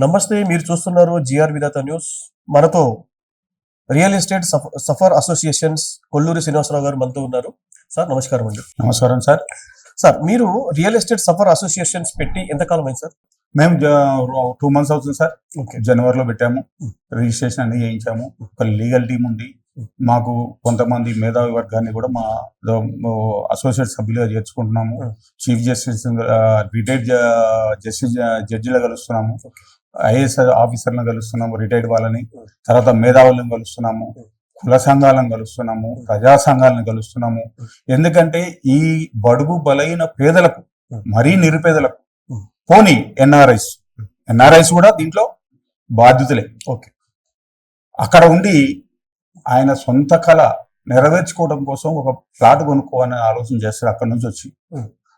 నమస్తే. మీరు చూస్తున్నారు జిఆర్ విధాత న్యూస్. మనతో real estate suffer associations Kolluri Srinivasarao గారు మనతో ఉన్నారు. సార్ నమస్కారం అండి. నమస్కారం సార్. సార్ మీరు రియల్ ఎస్టేట్ సఫర్ అసోసియేషన్స్ పెట్టి ఎంతకాలం అయింది సార్? మేము 2 months అవుతుంది సార్. ఓకే. జనవరిలో పెట్టాము. రిజిస్ట్రేషన్ అన్ని చేయించాము. ఒక లీగల్ టీం ఉంది. మాకు కొంతమంది మేధావి వర్గాన్ని కూడా మా అసోసియేట్ సభ్యులుగా చేర్చుకుంటున్నాము. చీఫ్ జస్టిస్, రిటైర్డ్ జస్టిస్ జడ్జిలు కలుస్తున్నాము. ఐఏఎస్ ఆఫీసర్లను కలుస్తున్నాము, రిటైర్డ్ వాళ్ళని. తర్వాత మేధావులను కలుస్తున్నాము, కుల సంఘాలను కలుస్తున్నాము, ప్రజా సంఘాలను కలుస్తున్నాము. ఎందుకంటే ఈ బడుగు బలైన పేదలకు, మరీ నిరుపేదలకు, పోనీ ఎన్ఆర్ఐస్ కూడా దీంట్లో బాధ్యతలే. ఓకే. అక్కడ ఉండి ఆయన సొంత కళ నెరవేర్చుకోవడం కోసం ఒక ప్లాట్ కొనుక్కోవాలని ఆలోచన చేస్తాడు. అక్కడి నుంచి వచ్చి,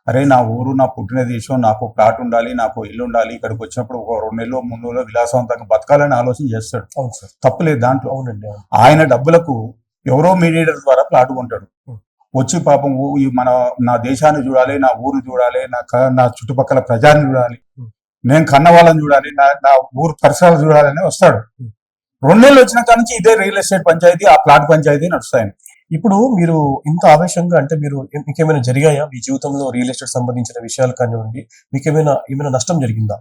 అరే నా ఊరు, నా పుట్టిన దేశం, నాకు ప్లాట్ ఉండాలి, నాకు ఇల్లు ఉండాలి, ఇక్కడికి వచ్చినప్పుడు ఒక 2 నెలలు 3 నెలలు విలాసవంతంగా బతకాలని ఆలోచన చేస్తాడు. అవును సార్. తప్పులేదు దాంట్లో. అవునండి. ఆయన డబ్బులకు ఎవరో మీడియేటర్ ద్వారా ప్లాట్ కొంటాడు. వచ్చి పాపం నా దేశాన్ని చూడాలి, నా ఊరు చూడాలి, నా చుట్టుపక్కల ప్రజాన్ని చూడాలి, నేను కన్న వాళ్ళని చూడాలి, నా ఊరు పరిసరాలు చూడాలని వస్తాడు. 2 నెలలు వచ్చిన కాడ నుంచి ఇదే రియల్ ఎస్టేట్ పంచాయతీ, ఆ ప్లాట్ పంచాయతీ నడుస్తాయని. ఇప్పుడు మీరు ఇంత ఆవేశంగా అంటే మీకేమైనా జరిగాయా మీ జీవితంలో రియల్ ఎస్టేట్ సంబంధించిన విషయాలు కానివ్వండి, మీకేమైనా నష్టం జరిగిందా?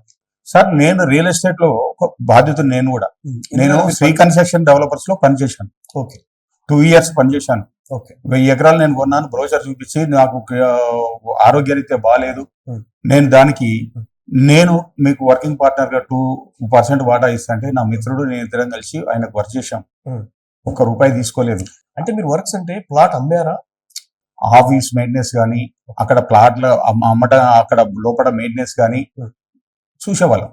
సార్, నేను రియల్ ఎస్టేట్ లో ఒక బాధ్యత. నేను శ్రీ కన్స్ట్రక్షన్ డెవలపర్స్ లో పనిచేశాను. ఓకే. 2 years పనిచేశాను. ఓకే. 1000 ఎకరాలు నేను కొన్నాను. బ్రోచర్ చూపించి నాకు ఆరోగ్యరీత్యా బాగాలేదు, నేను మీకు వర్కింగ్ పార్ట్నర్ గా 2% వాటా ఇస్తా అంటే, నా మిత్రుడు నేను ఇద్దరం కలిసి ఆయనకు వర్క్ చేశాం. ₹1 తీసుకోలేదు. అంటే మీరు వర్క్స్ అంటే ప్లాట్ అమ్మారా? ఆఫీస్ మెయింటెనెన్స్ కానీ, అక్కడ ప్లాట్ల అమ్మటం, అక్కడ లోపల మెయింటెనెన్స్ కానీ చూసేవాళ్ళం.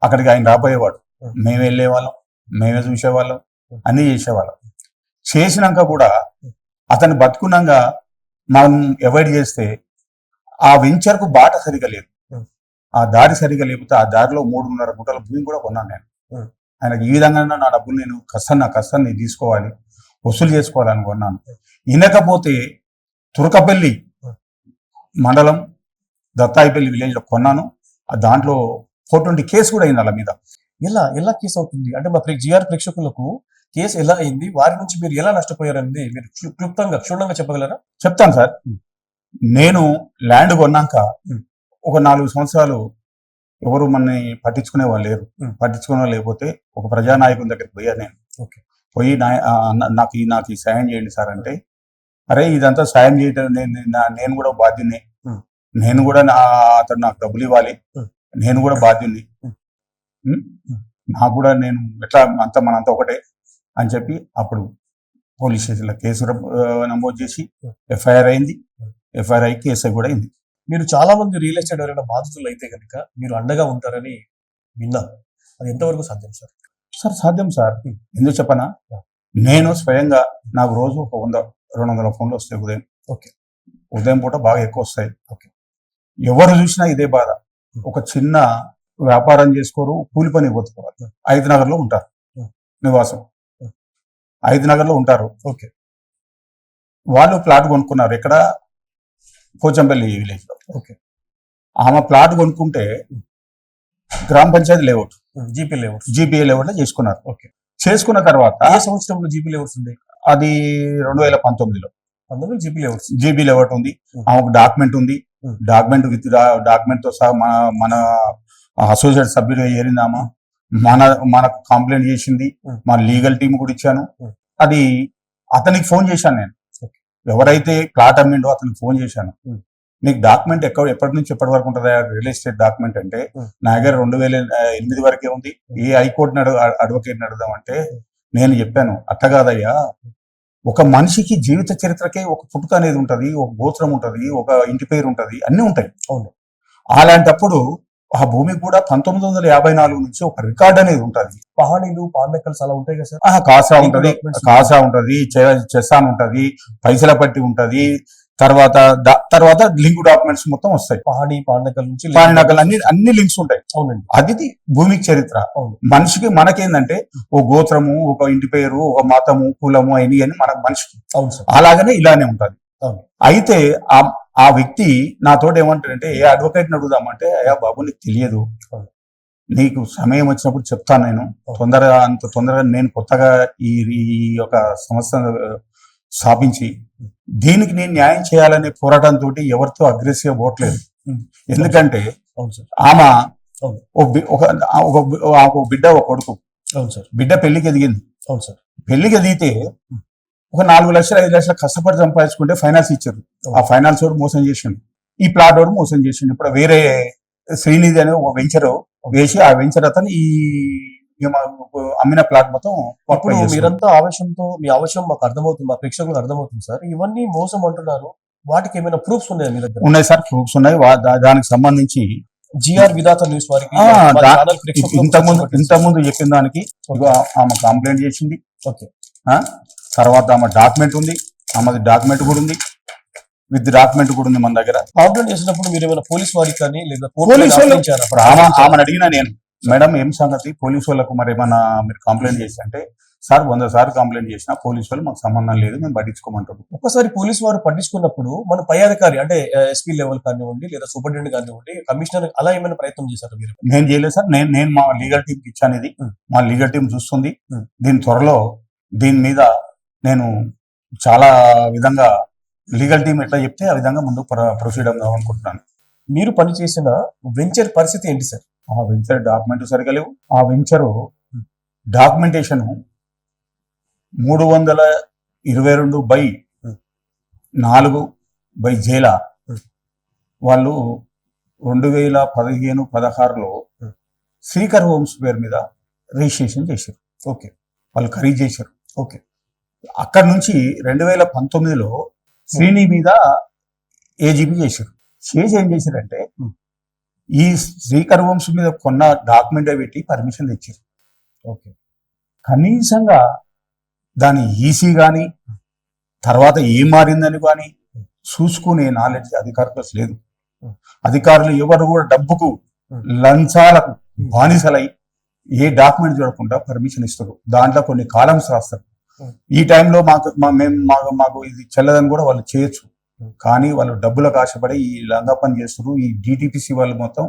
అక్కడికి ఆయన రాబోయేవాడు, మేము వెళ్ళేవాళ్ళం, మేమే చూసేవాళ్ళం, అన్నీ చేసేవాళ్ళం. చేసినాక కూడా అతను బతుకున్నాక మనం అవాయిడ్ చేస్తే ఆ వెంచర్కు బాట సరిగా లేదు, ఆ దారి సరిగా లేకపోతే ఆ దారిలో 3.5 గుంటల భూమి కూడా కొన్నాను నేను. ఆయనకు ఈ విధంగా నా డబ్బులు నేను నా కష్టాన్ని తీసుకోవాలి, వసూలు చేసుకోవాలని కొన్నాను. వినకపోతే తురకపల్లి మండలం దత్తాయిపల్లి విలేజ్ లో కొన్నాను. దాంట్లో 420 కేసు కూడా అయింది వాళ్ళ మీద. ఎలా కేసు అవుతుంది అంటే మా జిఆర్ ప్రేక్షకులకు కేసు ఎలా అయింది, వారి నుంచి మీరు ఎలా నష్టపోయారనేది మీరు క్షుణ్ణంగా చెప్పగలరా? చెప్తాను సార్. నేను ల్యాండ్ కొన్నాక ఒక 4 సంవత్సరాలు ఎవరు మనని పట్టించుకునే వాళ్ళు లేరు. లేకపోతే ఒక ప్రజానాయకుని దగ్గరికి పోయా నేను. పోయి నాకు ఈ సాయం చేయండి సార్ అంటే, అరే ఇదంతా సాయం చేయటం నేను కూడా బాధ్యుని, నేను కూడా అతను నాకు డబ్బులు ఇవ్వాలి, నేను కూడా బాధ్యుని, నాకు కూడా నేను ఎట్లా మనంతా ఒకటే అని చెప్పి అప్పుడు పోలీస్ స్టేషన్లో కేసు నమోదు చేసి ఎఫ్ఐఆర్ అయింది. ఎఫ్ఐఆర్ అయి కేసు కూడా అయింది. మీరు చాలా మంది రియల్ ఎస్టేట్ ఎవరైనా బాధితులు అయితే కనుక మీరు అండగా ఉంటారని విన్నాను. అది ఎంతవరకు సాధ్యం సార్? సార్ సాధ్యం సార్. ఎందుకు చెప్పనా, నేను స్వయంగా నాకు రోజు ఒక 100-200 ఫోన్లు వస్తాయి ఉదయం. ఓకే. ఉదయం పూట బాగా ఎక్కువ వస్తాయి. ఓకే. ఎవరు చూసినా ఇదే బాధ. ఒక చిన్న వ్యాపారం చేసుకోరు, కూలి పని పోతున్నారు, 5 నగర్లో ఉంటారు, నివాసం 5 నగర్లో ఉంటారు. ఓకే. వాళ్ళు ప్లాట్ కొనుక్కున్నారు ఎక్కడ, పోచంపల్లి విలేజ్ లో. ఓకే. ఆమె ప్లాట్ కొనుక్కుంటే గ్రామ పంచాయతీ లేఅవుట్, జీపీ లేఅవుట్ లో చేసుకున్నారు. ఓకే. చేసుకున్న తర్వాత ఏ సంవత్సరంలో జీపీ లేఅవుట్స్ ఉంది? అది 2019లో జీపీ లేఅవుట్ ఉంది. ఆమెకు డాక్యుమెంట్ ఉంది. డాక్యుమెంట్ తో సహా మన అసోసియేట్ సభ్యులు ఏరిందామా, మనకు కంప్లైంట్ చేసింది. మా లీగల్ టీం కూడా ఇచ్చాను. అది అతనికి ఫోన్ చేశాను నేను, ఎవరైతే ప్లాట్ అమ్మిండో అతనికి ఫోన్ చేశాను. నీకు డాక్యుమెంట్ ఎప్పటి నుంచి ఎప్పటి వరకు ఉంటుందా రియల్ ఎస్టేట్ డాక్యుమెంట్ అంటే, నా దగ్గర 2008 వరకే ఉంది, ఏ హైకోర్టుని అడ్వకేట్ని అడుగుదామంటే నేను చెప్పాను, అట్ట కాదయ్యా, ఒక మనిషికి జీవిత చరిత్రకే ఒక పుట్టుక అనేది ఉంటది, ఒక గోత్రం ఉంటది, ఒక ఇంటి పేరు ఉంటది, అన్ని ఉంటాయి. అవును. అలాంటప్పుడు ఆ భూమి కూడా 1954 నుంచి ఒక రికార్డ్ అనేది ఉంటది. పహాణీలు, పార్నకల్స్ అలా ఉంటాయి కదా సార్? కాసా ఉంటది, చెసాన్ ఉంటది, పైసల పట్టి ఉంటది, తర్వాత లింక్ డాక్యుమెంట్స్ మొత్తం వస్తాయి. పహాణీ, పార్నకల్ నుంచి అన్ని లింక్స్ ఉంటాయి. అవునండి. అది భూమికి చరిత్ర. మనిషికి మనకేందంటే ఓ గోత్రము, ఒక ఇంటి పేరు, ఒక మతము, కులము అని మనకు మనిషికి. అవును సార్. అలాగనే ఇలానే ఉంటది. అయితే ఆ వ్యక్తి నాతో ఏమంటాడంటే, ఏ అడ్వకేట్ని అడుగుదామంటే, అయ్యా బాబు నీకు తెలియదు, నీకు సమయం వచ్చినప్పుడు చెప్తాను. నేను అంత తొందరగా నేను కొత్తగా ఈ ఈ యొక్క సంస్థ స్థాపించి దీనికి నేను న్యాయం చేయాలనే పోరాటంతో ఎవరితో అగ్రెసివ్ పోవట్లేదు. ఎందుకంటే అవును సార్. ఆమె అవును. ఒక బిడ్డ ఒక కొడుకు. అవును సార్. బిడ్డ పెళ్లికి ఎదిగింది. అవును సార్. పెళ్లికి ఎదిగితే ఒక 4 లక్షలు 5 లక్షలు కష్టపడి సంపాదించుకుంటే ఫైనాన్స్ ఇచ్చారు. ఆ ఫైనాన్స్ వాడు మోసం చేసిండు, ఈ ప్లాట్ వాడు మోసం చేసిండు. ఇప్పుడు వేరే శ్రీనిధి అనే ఒక వెంచర్ వేసి ఆ వెంచర్ అతను ఈ అమ్మిన ప్లాట్ మొత్తం ఇప్పుడు మీరంతా ఆవేశంతో మీ ఆవేశం మాకు అర్థమవుతుంది, మా ప్రేక్షకులకు అర్థమవుతుంది సార్. ఇవన్నీ మోసం అంటున్నారు, వాటికి ఏమైనా ప్రూఫ్స్ ఉన్నాయా మీ దగ్గర? ఉన్నాయి సార్, ప్రూఫ్స్ ఉన్నాయి. దానికి సంబంధించి జిఆర్ విధాత న్యూస్ వారికి ఇంతకుముందు చెప్పిన దానికి ఆమె కంప్లైంట్ చేసింది. ఓకే. తర్వాత ఆమె డాక్యుమెంట్ ఉంది, ఆమెది డాక్యుమెంట్ కూడా ఉంది, విత్ డాక్యుమెంట్ కూడా ఉంది మన దగ్గర. కంప్లైంట్ చేసినప్పుడు మీరు ఏమైనా పోలీస్ వారికి కానీ లేదా పోలీసు ఆమెను అడిగినా నేను, మేడం ఏం సంగతి పోలీసు వాళ్ళకు మరి ఏమన్నా మీరు కంప్లైంట్ చేసి అంటే, సార్ 100 సార్లు కంప్లైంట్ చేసినా పోలీసు వాళ్ళు మాకు సంబంధం లేదు, మేము పట్టించుకోమంటారు. ఒక్కసారి పోలీసు వారు పట్టించుకున్నప్పుడు మన పై అధికారి అంటే ఎస్పీ లెవెల్ కానివ్వండి లేదా సూపరింటెండెంట్ కానివ్వండి కమిషనర్ అలా ఏమైనా ప్రయత్నం చేశారు మీరు? నేను చేయలేదు సార్. నేను మా లీగల్ టీంకి ఇచ్చాను. ఇది మా లీగల్ టీం చూస్తుంది. దీని త్వరలో దీని మీద నేను చాలా విధంగా లీగల్ టీం ఎట్లా చెప్తే ఆ విధంగా ముందు ప్రొసీడ్ అవుదామనుకుంటున్నాను. మీరు పనిచేసిన వెంచర్ పరిస్థితి ఏంటి సార్? ఆ వెంచర్ డాక్యుమెంట్ సరిగా లేవు. ఆ వెంచరు డాక్యుమెంటేషన్ 322/4/జేల వాళ్ళు 2015-16లో శ్రీకర్ హోమ్స్ పేరు మీద రిజిస్ట్రేషన్ చేశారు. ఓకే. వాళ్ళు ఖరీదు చేశారు. ఓకే. అక్కడ నుంచి 2019లో శ్రీని మీద ఏజీపీ చేశారు. చేసి ఏం చేశారంటే ఈ శ్రీకర్ హోమ్స్ మీద కొన్న డాక్యుమెంట్ పెట్టి పర్మిషన్ తెచ్చారు. ఓకే. కనీసంగా దాని ఈసీ కానీ తర్వాత ఏం మారిందని కానీ చూసుకునే నాలెడ్జ్ అధికారులకు లేదు. అధికారులు ఎవరు కూడా డబ్బుకు లంచాలకు బానిసలై ఏ డాక్యుమెంట్ చూడకుండా పర్మిషన్ ఇస్తారు. దాంట్లో కొన్ని కాలమ్స్ రాస్తారు. ఈ టైంలో మాకు ఇది చెల్లదని కూడా వాళ్ళు చేయొచ్చు. కానీ వాళ్ళు డబ్బులకు ఆశపడి ఈ లంగా పని చేస్తారు. ఈ డిటిపిసి వాళ్ళు మొత్తం.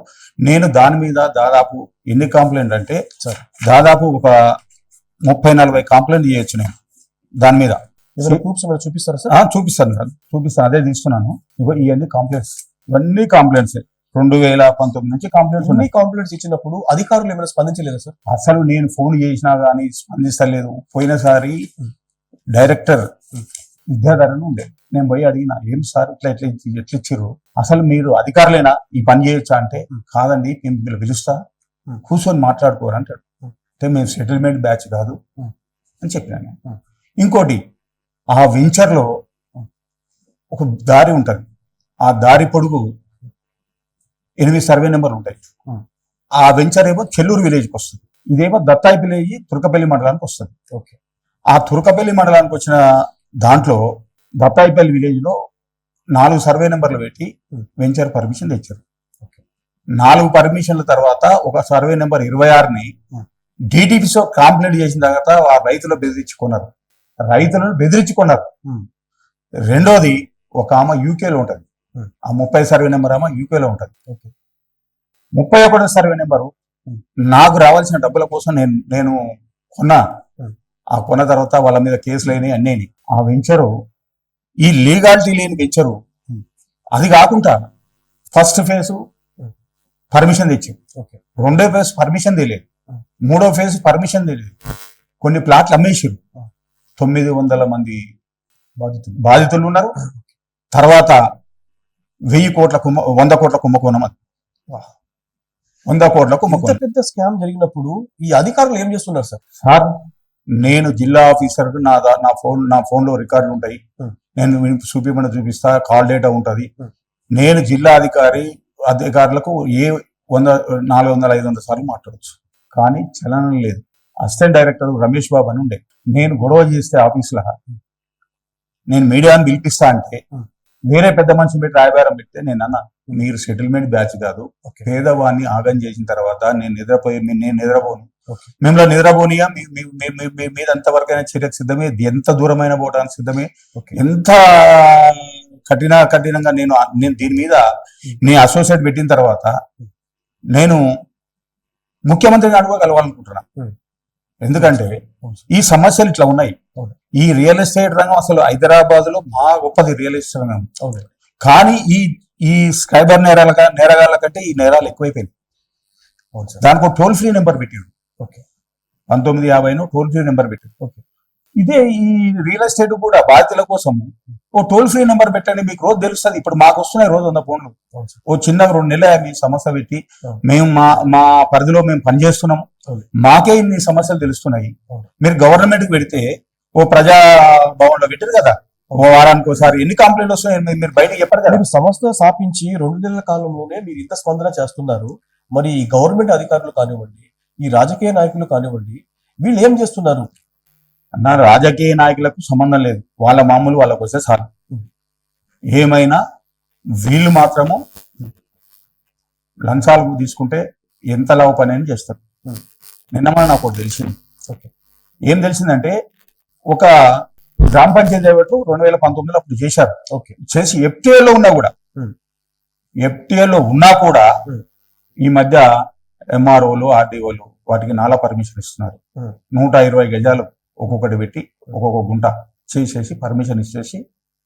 నేను దాని మీద దాదాపు ఎన్ని కంప్లైంట్ అంటే దాదాపు ఒక 30-40 కంప్లైంట్ చేయొచ్చు నేను దాని మీద. చూపిస్తారా సార్? చూపిస్తాను. అదే తీస్తున్నాను. ఇవన్నీ కంప్లైంట్స్, ఇవన్నీ కంప్లైంట్స్ 2019 నుంచి కంప్లైంట్స్ ఉన్నాయి. కంప్లైంట్స్ ఇచ్చినప్పుడు అధికారులు ఏమైనా స్పందించలేదు సార్? అసలు నేను ఫోన్ చేసినా కానీ స్పందిస్తలేదు. పోయినసారి డైరెక్టర్ విద్యాధరన్ ఉండే, నేను పోయి అడిగినా, ఏం సార్ ఎట్లా ఇచ్చిర్రు, అసలు మీరు అధికారులైనా ఈ పని చేయొచ్చా అంటే, కాదండి మేము పిలుస్తా కూర్చొని మాట్లాడుకోరు అంటాడు. అంటే మేము సెటిల్మెంట్ బ్యాచ్ కాదు అని చెప్పినాను. ఇంకోటి, ఆ వెంచర్లో ఒక దారి ఉంటుంది. ఆ దారి పొడుగు 8 సర్వే నెంబర్ ఉంటాయి. ఆ వెంచర్ ఏమో చెల్లూరు విలేజ్కి వస్తుంది. ఇదేమో దత్తాయి విలేజ్ తురకపల్లి మండలానికి వస్తుంది. ఓకే. ఆ తురకపల్లి మండలానికి వచ్చిన దాంట్లో దత్తాయిపల్లి విలేజ్ లో 4 సర్వే నెంబర్లు పెట్టి వెంచర్ పర్మిషన్ తెచ్చారు. 4 పర్మిషన్ల తర్వాత ఒక సర్వే నెంబర్ 26ని డిటిపిసో కంప్లైంట్ చేసిన తర్వాత ఆ రైతులను బెదిరించుకున్నారు. రెండోది, ఒక ఆమె యూకేలో ఉంటది. ఆ 30 సర్వే నెంబర్ ఆమె యూకేలో ఉంటది. 31 సర్వే నెంబరు నాకు రావాల్సిన డబ్బుల కోసం నేను కొన్నా. ఆ కొన్న తర్వాత వాళ్ళ మీద కేసులు అయినాయి, అన్నీ. ఆ వెంచరు ఈ లీగాలిటీ లేని వెంచరు. అది కాకుండా ఫస్ట్ ఫేజ్ పర్మిషన్ తెచ్చింది, రెండో ఫేజ్ పర్మిషన్ తెలియదు, మూడో ఫేజ్ పర్మిషన్ తెలియదు. కొన్ని ప్లాట్లు అమ్మేసారు. 900 మంది బాధితులు ఉన్నారు. తర్వాత 100 కోట్ల 100 కోట్ల కుంభకోణం. 100 కోట్ల కుంభకోణం. పెద్ద స్కామ్ జరిగినప్పుడు ఈ అధికారులు ఏం చేస్తున్నారు సార్? నేను జిల్లా ఆఫీసర్, నా ఫోన్లో రికార్డులు ఉంటాయి. నేను చూపిస్తా, కాల్ డేటా ఉంటుంది. నేను జిల్లా అధికారులకు 400-500 సార్లు మాట్లాడచ్చు. కానీ చలనం లేదు. అసిస్టెంట్ డైరెక్టర్ రమేష్ బాబు అని ఉండే, నేను గొడవ చేస్తే ఆఫీసులో నేను మీడియాను పిలిపిస్తా అంటే వేరే పెద్ద మనిషి పెట్టి రాయబారం పెడితే నేను అన్నా, మీరు సెటిల్మెంట్ బ్యాచ్ కాదు, పేదవాడిని ఆగం చేసిన తర్వాత నేను నిద్రపోను, మిమ్మల్ని నిద్రపోనియా, మీద ఎంతవరకైనా చర్యకు సిద్ధమే, ఎంత దూరమైన పోవడానికి సిద్ధమే, ఎంత కఠినంగా నేను దీని మీద నేను అసోసియేట్ పెట్టిన తర్వాత నేను ముఖ్యమంత్రిని అడుగు కలవాలనుకుంటున్నా. Hmm. ఎందుకంటే అవును సార్. ఈ సమస్యలు ఇట్లా ఉన్నాయి. అవును. ఈ రియల్ ఎస్టేట్ రంగం అసలు హైదరాబాద్ లో మా గొప్పది రియల్ ఎస్టేట్ రంగం. అవును కానీ ఈ సైబర్ నేరగాళ్ళ కంటే ఈ నేరాలు ఎక్కువైపోయింది. అవును సార్. దానికి ఒక టోల్ ఫ్రీ నెంబర్ పెట్టారు, ఓకే 1950 టోల్ ఫ్రీ నెంబర్ పెట్టారు. ఓకే ఇదే ఈ రియల్ ఎస్టేట్ కూడా బాధితుల కోసం ఓ టోల్ ఫ్రీ నెంబర్ పెట్టండి, మీకు రోజు తెలుస్తుంది. ఇప్పుడు మాకు వస్తున్నాయి రోజు 100 ఫోన్లు. అవును సార్. ఓ చిన్నగా 2 నెలలు మీ సమస్య పెట్టి అవును. మేము మా పరిధిలో మేము పనిచేస్తున్నాం, అవును. మాకే ఇన్ని సమస్యలు తెలుస్తున్నాయి. అవును. మీరు గవర్నమెంట్ కి పెడితే ఓ ప్రజా భవన్ లో పెట్టారు కదా, ఓ వారానికి ఒకసారి ఎన్ని కంప్లైంట్లు వస్తున్నాయి మీరు బయటకు చెప్పారు కదా. మీరు సంస్థ స్థాపించి 2 నెలల కాలంలోనే మీరు ఇంత స్పందన చేస్తున్నారు. మరి ఈ గవర్నమెంట్ అధికారులు కానివ్వండి, ఈ రాజకీయ నాయకులు కానివ్వండి, వీళ్ళు ఏం చేస్తున్నారు? అన్న రాజకీయ నాయకులకు సంబంధం లేదు, వాళ్ళ మామూలు వాళ్ళకు వస్తే చాలు. ఏమైనా వీళ్ళు మాత్రము లంచాలు తీసుకుంటే ఎంత లావు పని అని చేస్తారు. నిన్న మన నాకు ఒకటి తెలిసింది. ఓకే ఏం తెలిసిందంటే ఒక గ్రామ పంచాయతీ డైవర్టు 2019లో అప్పుడు చేశారు. ఓకే చేసి ఎఫ్టీఏలో ఉన్నా కూడా Hmm. ఎఫ్టీఏలో ఉన్నా కూడా Hmm. ఈ మధ్య ఎంఆర్ఓలు ఆర్డీఓలు వాటికి నాలా పర్మిషన్ ఇస్తున్నారు. Hmm. 120 గజాలు ఒక్కొక్కటి పెట్టి ఒక్కొక్క గుంట చేసేసి పర్మిషన్ ఇచ్చేసి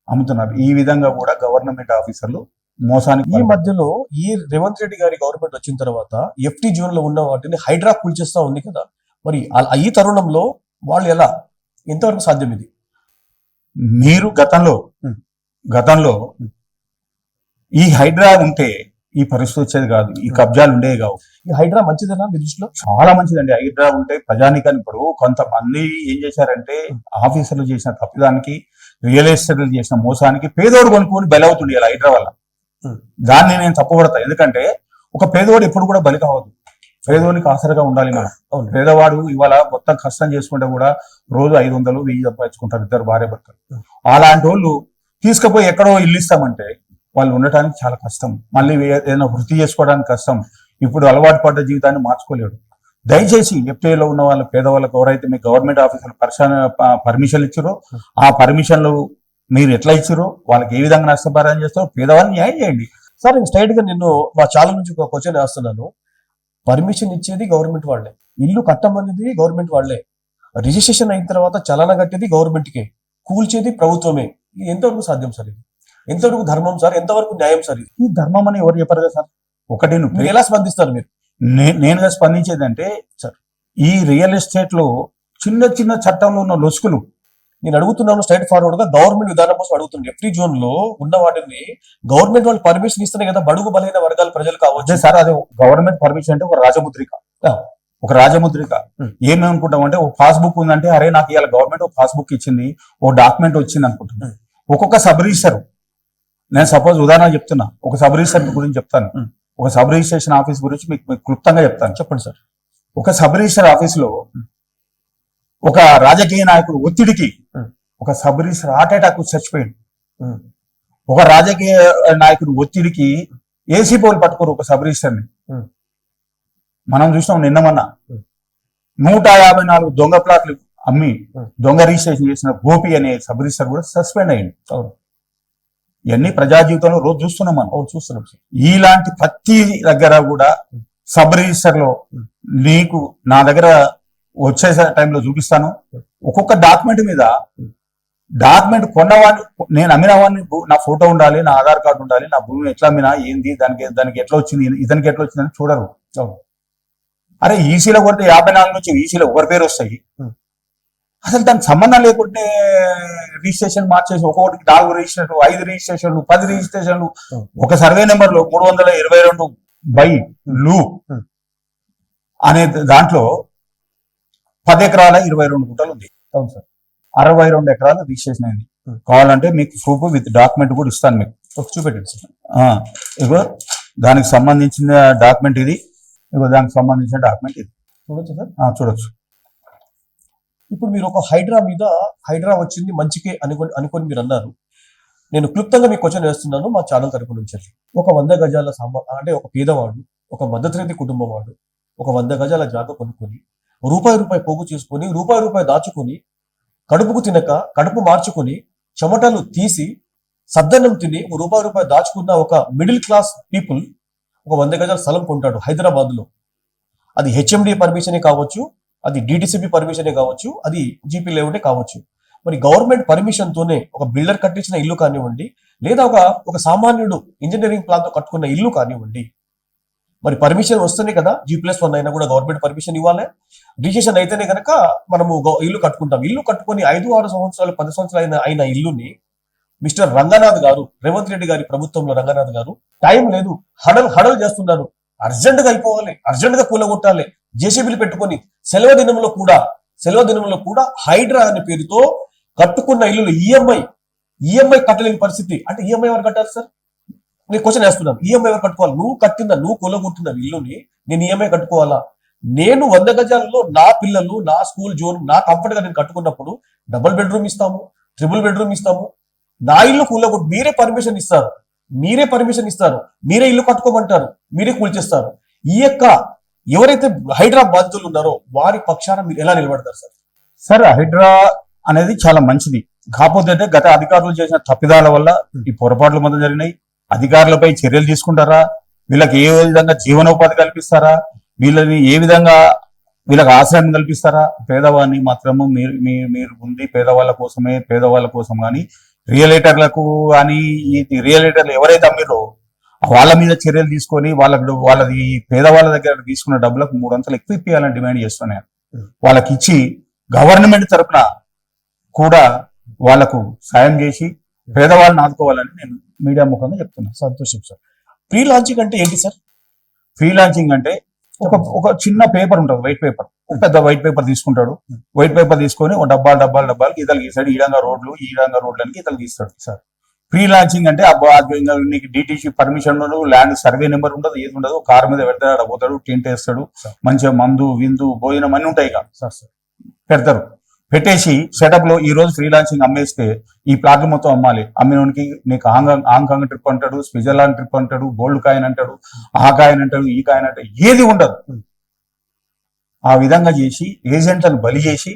అమ్ముతున్నారు. ఈ విధంగా కూడా గవర్నమెంట్ ఆఫీసర్లు మోసానికి ఈ మధ్యలో ఈ రేవంత్ రెడ్డి గారి గవర్నమెంట్ వచ్చిన తర్వాత ఎఫ్టీ జోన్ లో ఉన్న వాటిని హైడ్రా కూల్చేస్తా ఉంది కదా, మరి ఈ తరుణంలో వాళ్ళు ఎలా, ఎంతవరకు సాధ్యం ఇది? మీరు గతంలో Hmm. గతంలో ఈ హైడ్రా ఉంటే ఈ పరిస్థితి వచ్చేది కాదు, ఈ కబ్జాలు ఉండేవి కావు. ఈ హైడ్రా మంచిదేనా మీ దృష్టిలో? చాలా మంచిదండి హైడ్రా ఉంటే ప్రజానికాన్ని. ఇప్పుడు కొంతమంది ఏం చేశారంటే ఆఫీసర్లు చేసిన తప్పిదానికి, రియల్ ఎస్టేట్లు చేసిన మోసానికి పేదోడు కొనుక్కొని బలి అవుతుంది ఇలా హైడ్రా వల్ల. Hmm. దాన్ని నేను తప్పుపడతా, ఎందుకంటే ఒక పేదవాడు ఎప్పుడు కూడా బలి కావద్దు. పేదవానికి ఆసరగా ఉండాలి మనం. అవును. పేదవాడు ఇవాళ మొత్తం కష్టం చేసుకుంటే కూడా రోజు 500, 1000 సంపాదించుకుంటారు ఇద్దరు భార్య భర్తలు. అలాంటి వాళ్ళు తీసుకుపోయి ఎక్కడో ఇల్లు ఇస్తామంటే వాళ్ళు ఉండటానికి చాలా కష్టం, మళ్ళీ ఏదైనా వృత్తి చేసుకోవడానికి కష్టం. ఇప్పుడు అలవాటు పడ్డ జీవితాన్ని మార్చుకోలేడు. దయచేసి ఎఫ్టీఏలో ఉన్న వాళ్ళ పేదవాళ్ళకు ఎవరైతే మీ గవర్నమెంట్ ఆఫీసర్లు పర్మిషన్లు ఇచ్చారో ఆ పర్మిషన్లు మీరు ఎట్లా ఇచ్చారో వాళ్ళకి ఏ విధంగా నష్టపరిహారం చేస్తారో పేదవాళ్ళని న్యాయం చేయండి. సార్ నేను స్ట్రైట్ గా నిన్ను మా ఛానల్ నుంచి ఒక క్వశ్చన్ వేస్తున్నాను. పర్మిషన్ ఇచ్చేది గవర్నమెంట్ వాళ్ళే, ఇల్లు కట్టమనేది గవర్నమెంట్ వాళ్ళే, రిజిస్ట్రేషన్ అయిన తర్వాత చలన కట్టేది గవర్నమెంట్కే, కూల్చేది ప్రభుత్వమే. ఇది ఎంతవరకు సాధ్యం సార్? ఇది ఎంతవరకు ధర్మం సార్? ఎంతవరకు న్యాయం సార్? ఇది ఈ ధర్మం అని ఎవరు చెప్పారు కదా సార్. ఒకటి మీరు ఎలా స్పందిస్తారు? మీరు నేనుగా స్పందించేదంటే సార్, ఈ రియల్ ఎస్టేట్ లో చిన్న చిన్న చట్టంలో ఉన్న లొసుకులు నేను అడుగుతున్నాను స్ట్రైట్ ఫార్వర్డ్ గా, గవర్నమెంట్ విధానం కోసం అడుగుతున్నాను. ఎఫ్టీ జోన్ లో ఉన్న వాటిని గవర్నమెంట్ వాళ్ళు పర్మిషన్ ఇస్తేనే కదా బడుగు బలైన వర్గాల ప్రజలు కావచ్చు. అదే సార్, అదే గవర్నమెంట్ పర్మిషన్ అంటే ఒక రాజముద్రిక. ఒక రాజముద్రిక Hmm. ఏమనుకుంటాం అంటే, ఓ పాస్బుక్ ఉందంటే అరే నాకు ఇవాళ గవర్నమెంట్ ఒక పాస్బుక్ ఇచ్చింది, ఓ డాక్యుమెంట్ వచ్చింది అనుకుంటున్నాను. ఒక్కొక్క సబ్ రిజిస్టర్, నేను సపోజ్ ఉదాహరణ చెప్తున్నా, ఒక సబ్ రిజిస్టర్ గురించి చెప్తాను. Hmm. ఒక సబ్ రిజిస్ట్రేషన్ ఆఫీస్ గురించి మీకు క్లుప్తంగా చెప్తాను. చెప్పండి సార్. ఒక సబ్ రిజిస్టర్ ఆఫీస్ లో ఒక రాజకీయ నాయకుడు ఒత్తిడికి ఒక సబ్ రిజిస్టర్ హార్ట్ అటాక్ చచ్చిపోయింది. ఒక రాజకీయ నాయకుడు ఒత్తిడికి ఏసీ పోలు పట్టుకోరు ఒక సబ్ రిజిస్టర్ని. మనం చూసినాం నిన్నమన్నా 154 దొంగ ప్లాట్లు అమ్మి దొంగ రిజిస్ట్రేషన్ చేసిన గోపి అనే సబ్ రిజిస్టర్ కూడా సస్పెండ్ అయ్యింది. ఇవన్నీ ప్రజా జీవితంలో రోజు చూస్తున్నాం మనం. చూస్తున్నాం సార్. ఇలాంటి ప్రతి దగ్గర కూడా సబ్ రిజిస్టర్ లో నీకు నా దగ్గర వచ్చే టైంలో చూపిస్తాను. ఒక్కొక్క డాక్యుమెంట్ మీద డాక్యుమెంట్ కొన్నవాడిని, నేను అమ్మిన వాడిని నా ఫోటో ఉండాలి, నా ఆధార్ కార్డు ఉండాలి, నా భూమిని ఎట్లా అమ్మినా ఏంది, దానికి ఎట్లా వచ్చింది, ఇతనికి ఎట్లా వచ్చిందని చూడరు. అరే ఈసీలో కొడితే 54 నుంచి ఈసీలో ఒకరి పేరు వస్తాయి. అసలు దానికి సంబంధం లేకుంటే రిజిస్ట్రేషన్ మార్చేసి ఒక్కొక్కటికి 4 రిజిస్ట్రేషన్లు, 5 రిజిస్ట్రేషన్లు, 10 రిజిస్ట్రేషన్లు. ఒక సర్వే నెంబర్ లో 322 అనే దాంట్లో 10 ఎకరాల 22 గుంటలు ఉంది. అవును సార్. 62 ఎకరాలు రిజిస్ట్రేషన్ అయింది. కావాలంటే మీకు ప్రూఫ్ విత్ డాక్యుమెంట్ కూడా ఇస్తాను మీకు. చూపెట్టండి సార్. ఇగో దానికి సంబంధించిన డాక్యుమెంట్ ఇది, ఇగో దానికి సంబంధించిన డాక్యుమెంట్ ఇది. చూడొచ్చు సార్. చూడొచ్చు. ఇప్పుడు మీరు ఒక హైడ్రా వచ్చింది మంచికే అనుకొని మీరు అన్నారు. నేను క్లుప్తంగా మీకు క్వశ్చన్ వేస్తున్నాను మా ఛానల్ తరపు నుంచి. ఒక 100 గజాల అంటే ఒక పేదవాడు, ఒక మధ్యతరగతి కుటుంబం వాడు ఒక 100 గజాల జాగా కొనుక్కొని రూపాయి పోగు చేసుకొని రూపాయి దాచుకొని కడుపుకు తినక కడుపు మార్చుకొని చెమటలు తీసి సద్దన్నం తిని రూపాయి దాచుకున్న ఒక మిడిల్ క్లాస్ పీపుల్ ఒక 100 గజాల స్థలం కొంటాడు హైదరాబాద్ లో. అది హెచ్ఎండి పర్మిషనే కావచ్చు, అది డిటిసిపి పర్మిషనే కావచ్చు, అది జీపీ లేఅవుటే కావచ్చు. మరి గవర్నమెంట్ పర్మిషన్ తోనే ఒక బిల్డర్ కట్టించిన ఇల్లు కానివ్వండి, లేదా ఒక సామాన్యుడు ఇంజనీరింగ్ ప్లాన్ తో కట్టుకున్న ఇల్లు కానివ్వండి, మరి పర్మిషన్ వస్తేనే కదా G+1 అయినా కూడా గవర్నమెంట్ పర్మిషన్ ఇవ్వాలి. రిజిస్ట్రేషన్ అయితేనే కనుక మనము ఇల్లు కట్టుకుంటాం. ఇల్లు కట్టుకొని 5-6 సంవత్సరాలు 10 సంవత్సరాలు అయిన ఇల్లుని మిస్టర్ రంగనాథ్ గారు, రేవంత్ రెడ్డి గారి ప్రభుత్వంలో రంగనాథ్ గారు టైం లేదు, హడల్ చేస్తున్నారు, అర్జెంట్ గా అయిపోవాలి, అర్జెంట్ గా కూలగొట్టాలి, జేసీబీలు పెట్టుకొని సెలవు దినంలో కూడా హైడ్రా అనే పేరుతో కట్టుకున్న ఇల్లు ఈఎంఐ కట్టలేని పరిస్థితి. అంటే ఈఎంఐ ఎవరు కట్టాలి సార్? నేను క్వశ్చన్ వేస్తున్నాను. ఈఎంఐ ఎవరు కట్టుకోవాలి? నువ్వు కూలగొట్టిన ఇల్లుని నేను ఈఎంఐ కట్టుకోవాలా? నేను 100 గజాలలో నా పిల్లలు, నా స్కూల్ జోన్, నా కంఫర్ట్ గా నేను కట్టుకున్నప్పుడు డబుల్ బెడ్రూమ్ ఇస్తాము, ట్రిపుల్ బెడ్రూమ్ ఇస్తాము. నా ఇల్లు కూలగొట్టు మీరే పర్మిషన్ ఇస్తారు, మీరే ఇల్లు కట్టుకోమంటారు, మీరే కూల్చేస్తారు. ఈ యొక్క ఎవరైతే హైడ్రా బాధితులు ఉన్నారో వారి పక్షాన మీరు ఎలా నిలబడతారు సార్? సార్, హైడ్రా అనేది చాలా మంచిది. కాకపోతే గత అధికారులు చేసిన తప్పిదాల వల్ల ఈ పొరపాట్లు మొదలు జరిగినాయి. అధికారులపై చర్యలు తీసుకుంటారా? వీళ్ళకి ఏ విధంగా జీవనోపాధి కల్పిస్తారా? వీళ్ళని ఏ విధంగా వీళ్ళకి ఆశ్రయం కల్పిస్తారా? పేదవాడిని మాత్రము మీరు ఉంది పేదవాళ్ళ కోసం కానీ రియలేటర్లకు కానీ రియలేటర్లు ఎవరైతే అమ్మిరో వాళ్ళ మీద చర్యలు తీసుకొని వాళ్ళది పేదవాళ్ళ దగ్గర తీసుకున్న డబ్బులకు 3 అంతలు ఎక్కువ ఇప్పించాలని డిమాండ్ చేస్తున్నాను. వాళ్ళకి ఇచ్చి గవర్నమెంట్ తరఫున కూడా వాళ్లకు సాయం చేసి పేదవాళ్ళని ఆదుకోవాలని నేను మీడియా ముఖంగా చెప్తున్నాను. సంతోషం సార్. ప్రీ లాంచింగ్ అంటే ఏంటి సార్? ప్రీ లాంచింగ్ అంటే ఒక చిన్న పేపర్ ఉంటుంది, వైట్ పేపర్. పెద్ద వైట్ పేపర్ తీసుకుంటాడు. వైట్ పేపర్ తీసుకొని ఒక డబ్బాలు ఈతలు గీస్తాడు. ఈ రంగా రోడ్లు అని ఈతలు గీస్తాడు సార్. ప్రీ లాంచింగ్ అంటే నీకు DTC permission, land survey number ఉండదు, ఏది ఉండదు. కారు మీద పెడతాడు, పోతాడు, టెంట్ వేస్తాడు, మంచిగా మందు విందు భోజనం అన్ని ఉంటాయి కదా సార్. పెడతారు. పెట్టేసి సెటప్ లో ఈ రోజు ఫ్రీ లాంచింగ్ అమ్మేస్తే ఈ ప్లాట్లు మొత్తం అమ్మాలి. అమ్మినోనికి నీకు హాంకాంగ్ ట్రిప్ అంటాడు, స్విట్జర్లాండ్ ట్రిప్ అంటాడు, గోల్డ్ కాయిన్ అంటాడు, ఆ కాయిన్ అంటాడు, ఈ కాయిన్ అంటాడు, ఏది ఉండదు. ఆ విధంగా చేసి ఏజెంట్లను బలి చేసి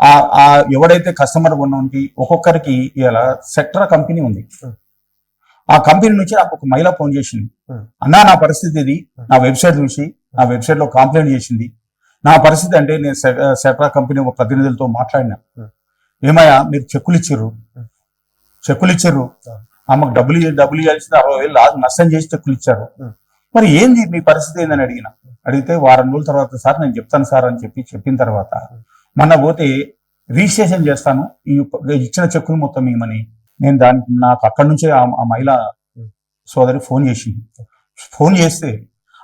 ఆ ఎవరైతే కస్టమర్ ఉన్నోనికి ఒక్కొక్కరికి ఇలా సెక్టర్ కంపెనీ ఉంది. ఆ కంపెనీ నుంచి నాకు ఒక మహిళ ఫోన్ చేసింది. అన్నా, నా పరిస్థితి ఇది, నా వెబ్సైట్ చూసి నా వెబ్సైట్ లో కంప్లైంట్ చేసింది. నా పరిస్థితి అంటే నేను సెట్రా కంపెనీ ఒక ప్రతినిధులతో మాట్లాడినా. ఏమయ్యా, మీరు చెక్కులు ఇచ్చారు, ఆమెకు డబ్బులు ఇవ్వాల్సింది 60,000 నష్టం చేసి చెక్కులు ఇచ్చారు. మరి ఏంది మీ పరిస్థితి ఏందని అడిగితే వారం రోజుల తర్వాత సార్ నేను చెప్తాను సార్ అని చెప్పిన తర్వాత మొన్న పోతే రిజిస్ట్రేషన్ చేస్తాను, ఈ ఇచ్చిన చెక్కులు మొత్తం ఇవ్వమని నాకు అక్కడి నుంచే ఆ మహిళ సోదరి ఫోన్ చేసింది. ఫోన్ చేస్తే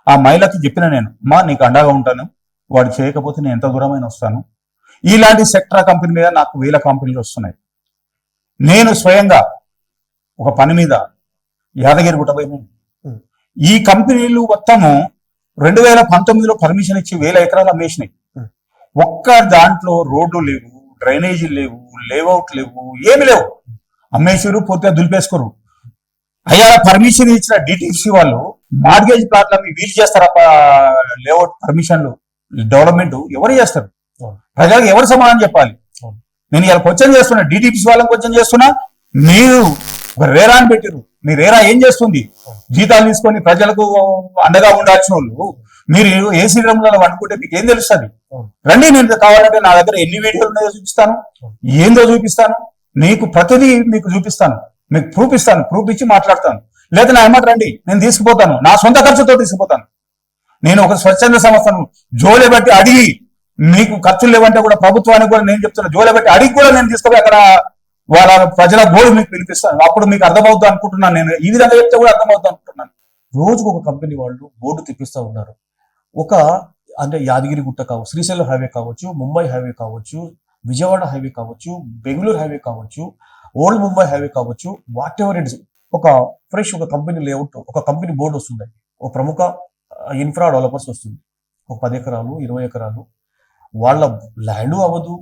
ఆ మహిళకి చెప్పిన నేను, అమ్మా నీకు అండగా ఉంటాను, వాడు చేయకపోతే నేను ఎంత దూరమైన వస్తాను. ఇలాంటి సెక్టరా కంపెనీ మీద నాకు 1000 కంపెనీలు వస్తున్నాయి. నేను స్వయంగా ఒక పని మీద యాదగిరి గుట్టపోయినా. ఈ కంపెనీలు మొత్తము 2019లో పర్మిషన్ ఇచ్చి 1000 ఎకరాలు అమ్మేసినాయి. ఒక్క దాంట్లో రోడ్లు లేవు, డ్రైనేజీలు లేవు, లేఅవుట్ లేవు, ఏమి లేవు. అమ్మేసారు, పూర్తిగా దులిపేసుకోరు. అయ్యా, పర్మిషన్ ఇచ్చిన డిటిసి వాళ్ళు మార్గేజ్ ప్లాట్లు అవి వీలు చేస్తారా? లేఅవుట్ పర్మిషన్లు డెవలప్మెంట్ ఎవరు చేస్తారు? ప్రజలకు ఎవరు సమాధానం చెప్పాలి? నేను ఇలా క్వశ్చన్ చేస్తున్నా, డిటిపిసి వాళ్ళని క్వశ్చన్ చేస్తున్నా. మీరు ఒక రేరా అని పెట్టారు, మీ రేరా ఏం చేస్తుంది? జీతాలు తీసుకొని ప్రజలకు అండగా ఉండాల్సిన వాళ్ళు మీరు ఏసీ రూమ్లలో వండుకుంటే మీకు ఏం తెలుస్తుంది? రండి, నేను కావాలంటే నా దగ్గర ఎన్ని వీడియోలు ఉన్నాయో చూపిస్తాను, ఏందో చూపిస్తాను, నీకు ప్రతిదీ మీకు చూపిస్తాను, మీకు ప్రూఫ్ ఇస్తాను, ప్రూఫ్ ఇచ్చి మాట్లాడతాను. లేదా నా ఏమాట రండి, నేను తీసుకుపోతాను, నా సొంత ఖర్చుతో తీసుకుపోతాను. నేను ఒక స్వచ్ఛంద సంస్థను జోలే బట్టి అడిగి, మీకు ఖర్చులు లేవంటే కూడా ప్రభుత్వానికి కూడా నేను చెప్తున్నా, జోలే బట్టి అడిగి కూడా నేను తీసుకుపోయి అక్కడ వాళ్ళ ప్రజల గోడు మీకు పిలిపిస్తాను. అప్పుడు మీకు అర్థమవుతుంది అనుకుంటున్నాను. నేను ఈ విధంగా చెప్తే కూడా అర్థమవుతుంది అనుకుంటున్నాను. రోజుకు ఒక కంపెనీ వాళ్ళు బోర్డు తిప్పిస్తూ ఉన్నారు. అంటే యాదగిరి గుట్ట కావచ్చు, శ్రీశైలం హైవే కావచ్చు, ముంబై హైవే కావచ్చు, విజయవాడ హైవే కావచ్చు, బెంగళూరు హైవే కావచ్చు, ఓల్డ్ ముంబై హైవే కావచ్చు, వాట్ ఎవర్ ఇట్ ఇస్, ఒక కంపెనీ లేఅవుట్, ఒక కంపెనీ బోర్డు వస్తుంది, ఒక ప్రముఖ ఇన్ఫ్రా డెవలపర్స్ వస్తుంది, ఒక 10 ఎకరాలు 20 ఎకరాలు వాళ్ళ ల్యాండ్ అవ్వదు,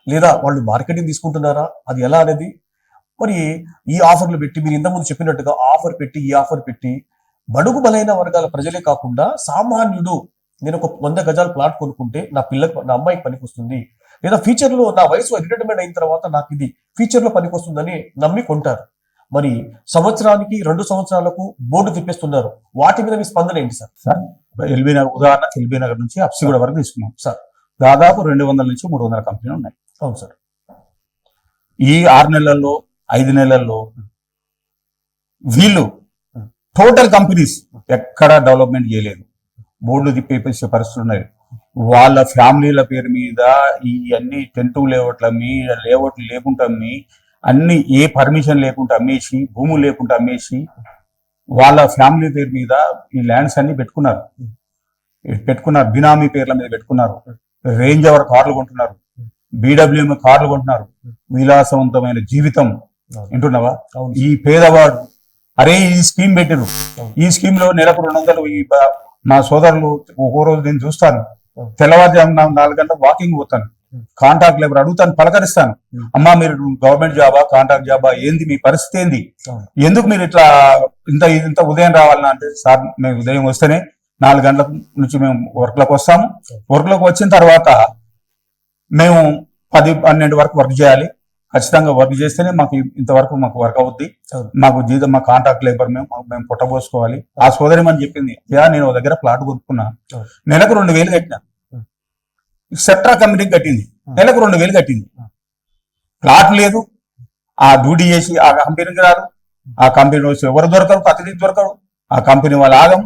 లేదా వాళ్ళు మార్కెటింగ్ తీసుకుంటున్నారా, అది ఎలా అనేది. మరి ఈ ఆఫర్లు పెట్టి, మీరు ఇంతకుముందు చెప్పినట్టుగా ఈ ఆఫర్ పెట్టి బడుగు బలైన వర్గాల ప్రజలే కాకుండా సామాన్యుడు, నేను ఒక 100 గజాల ప్లాట్ కొనుక్కుంటే నా అమ్మాయికి పనికొస్తుంది, లేదా ఫ్యూచర్ లో నా వయసు రిటైర్మెంట్ అయిన తర్వాత నాకు ఇది ఫ్యూచర్ లో పనికొస్తుందని నమ్మి కొంటారు. మరి సంవత్సరానికి 2 సంవత్సరాలకు బోర్డు తిప్పేస్తున్నారు. వాటి మీద మీ స్పందన ఏంటి సార్? సార్, ఎల్బీ నగర్ ఉదాహరణకు ఎల్బీ నగర్ నుంచి అప్సిగూడ వరకు తీసుకున్నాం సార్. దాదాపు 200 నుంచి 300 కంపెనీలు ఉన్నాయి. అవును సార్. ఈ 6 నెలల్లో 5 నెలల్లో వీళ్ళు టోటల్ కంపెనీస్ ఎక్కడ డెవలప్మెంట్ చేయలేదు, బోర్డులు తిప్పేసే పరిస్థితులు ఉన్నాయి. వాళ్ళ ఫ్యామిలీల పేరు మీద ఈ అన్ని టెంటు లేఅవుట్లు లేకుండా అమ్మి, అన్ని ఏ పర్మిషన్ లేకుండా అమ్మేసి, భూములు లేకుండా అమ్మేసి, వాళ్ళ ఫ్యామిలీ పేరు మీద ఈ ల్యాండ్స్ అన్ని పెట్టుకున్నారు. బినామీ పేర్ల మీద పెట్టుకున్నారు. రేంజ్ అవర్ కార్లు కొంటున్నారు, BWM కార్లు కొంటున్నారు. విలాసవంతమైన జీవితం వింటున్నావా? ఈ పేదవాడు అరే ఈ స్కీమ్ పెట్టిరు, ఈ స్కీమ్ లో నెలకు 200. మా సోదరులు ఒక్కో రోజు నేను చూస్తాను, తెల్లవారుజామున 4 గంటలకు వాకింగ్ పోతాను, కాంట్రాక్ట్ లేబర్ అడుగుతాను, పలకరిస్తాను. అమ్మా మీరు గవర్నమెంట్ జాబా కాంట్రాక్ట్ జాబా, ఏంది మీ పరిస్థితి ఏంది, ఎందుకు మీరు ఇట్లా ఇంత ఉదయం రావాలన్నా అంటే, సార్ మేము ఉదయం వస్తేనే 4 గంటల నుంచి మేము వర్క్లోకి వస్తాము, వర్క్లోకి వచ్చిన తర్వాత మేము 10-12 వరకు వర్క్ చేయాలి, ఖచ్చితంగా వర్క్ చేస్తేనే మాకు ఇంతవరకు మాకు వర్క్ అవుద్ది, మాకు జీతం మా కాంట్రాక్ట్ లేబర్ మేము పుట్టబోసుకోవాలి. ఆ సోదరి అని చెప్పింది, నేను ఒక దగ్గర ప్లాట్ కొనుక్కున్నా, నెలకు 2,000 కట్టినా. సెట్రా కంపెనీకి కట్టింది, నెలకు 2,000 కట్టింది. ప్లాట్ లేదు, ఆ డ్యూటీ చేసి ఆ కంపెనీకి రాదు, ఆ కంపెనీ వచ్చి ఎవరు దొరకరు, ప్రతిదీ దొరకరు, ఆ కంపెనీ వాళ్ళు ఆగం.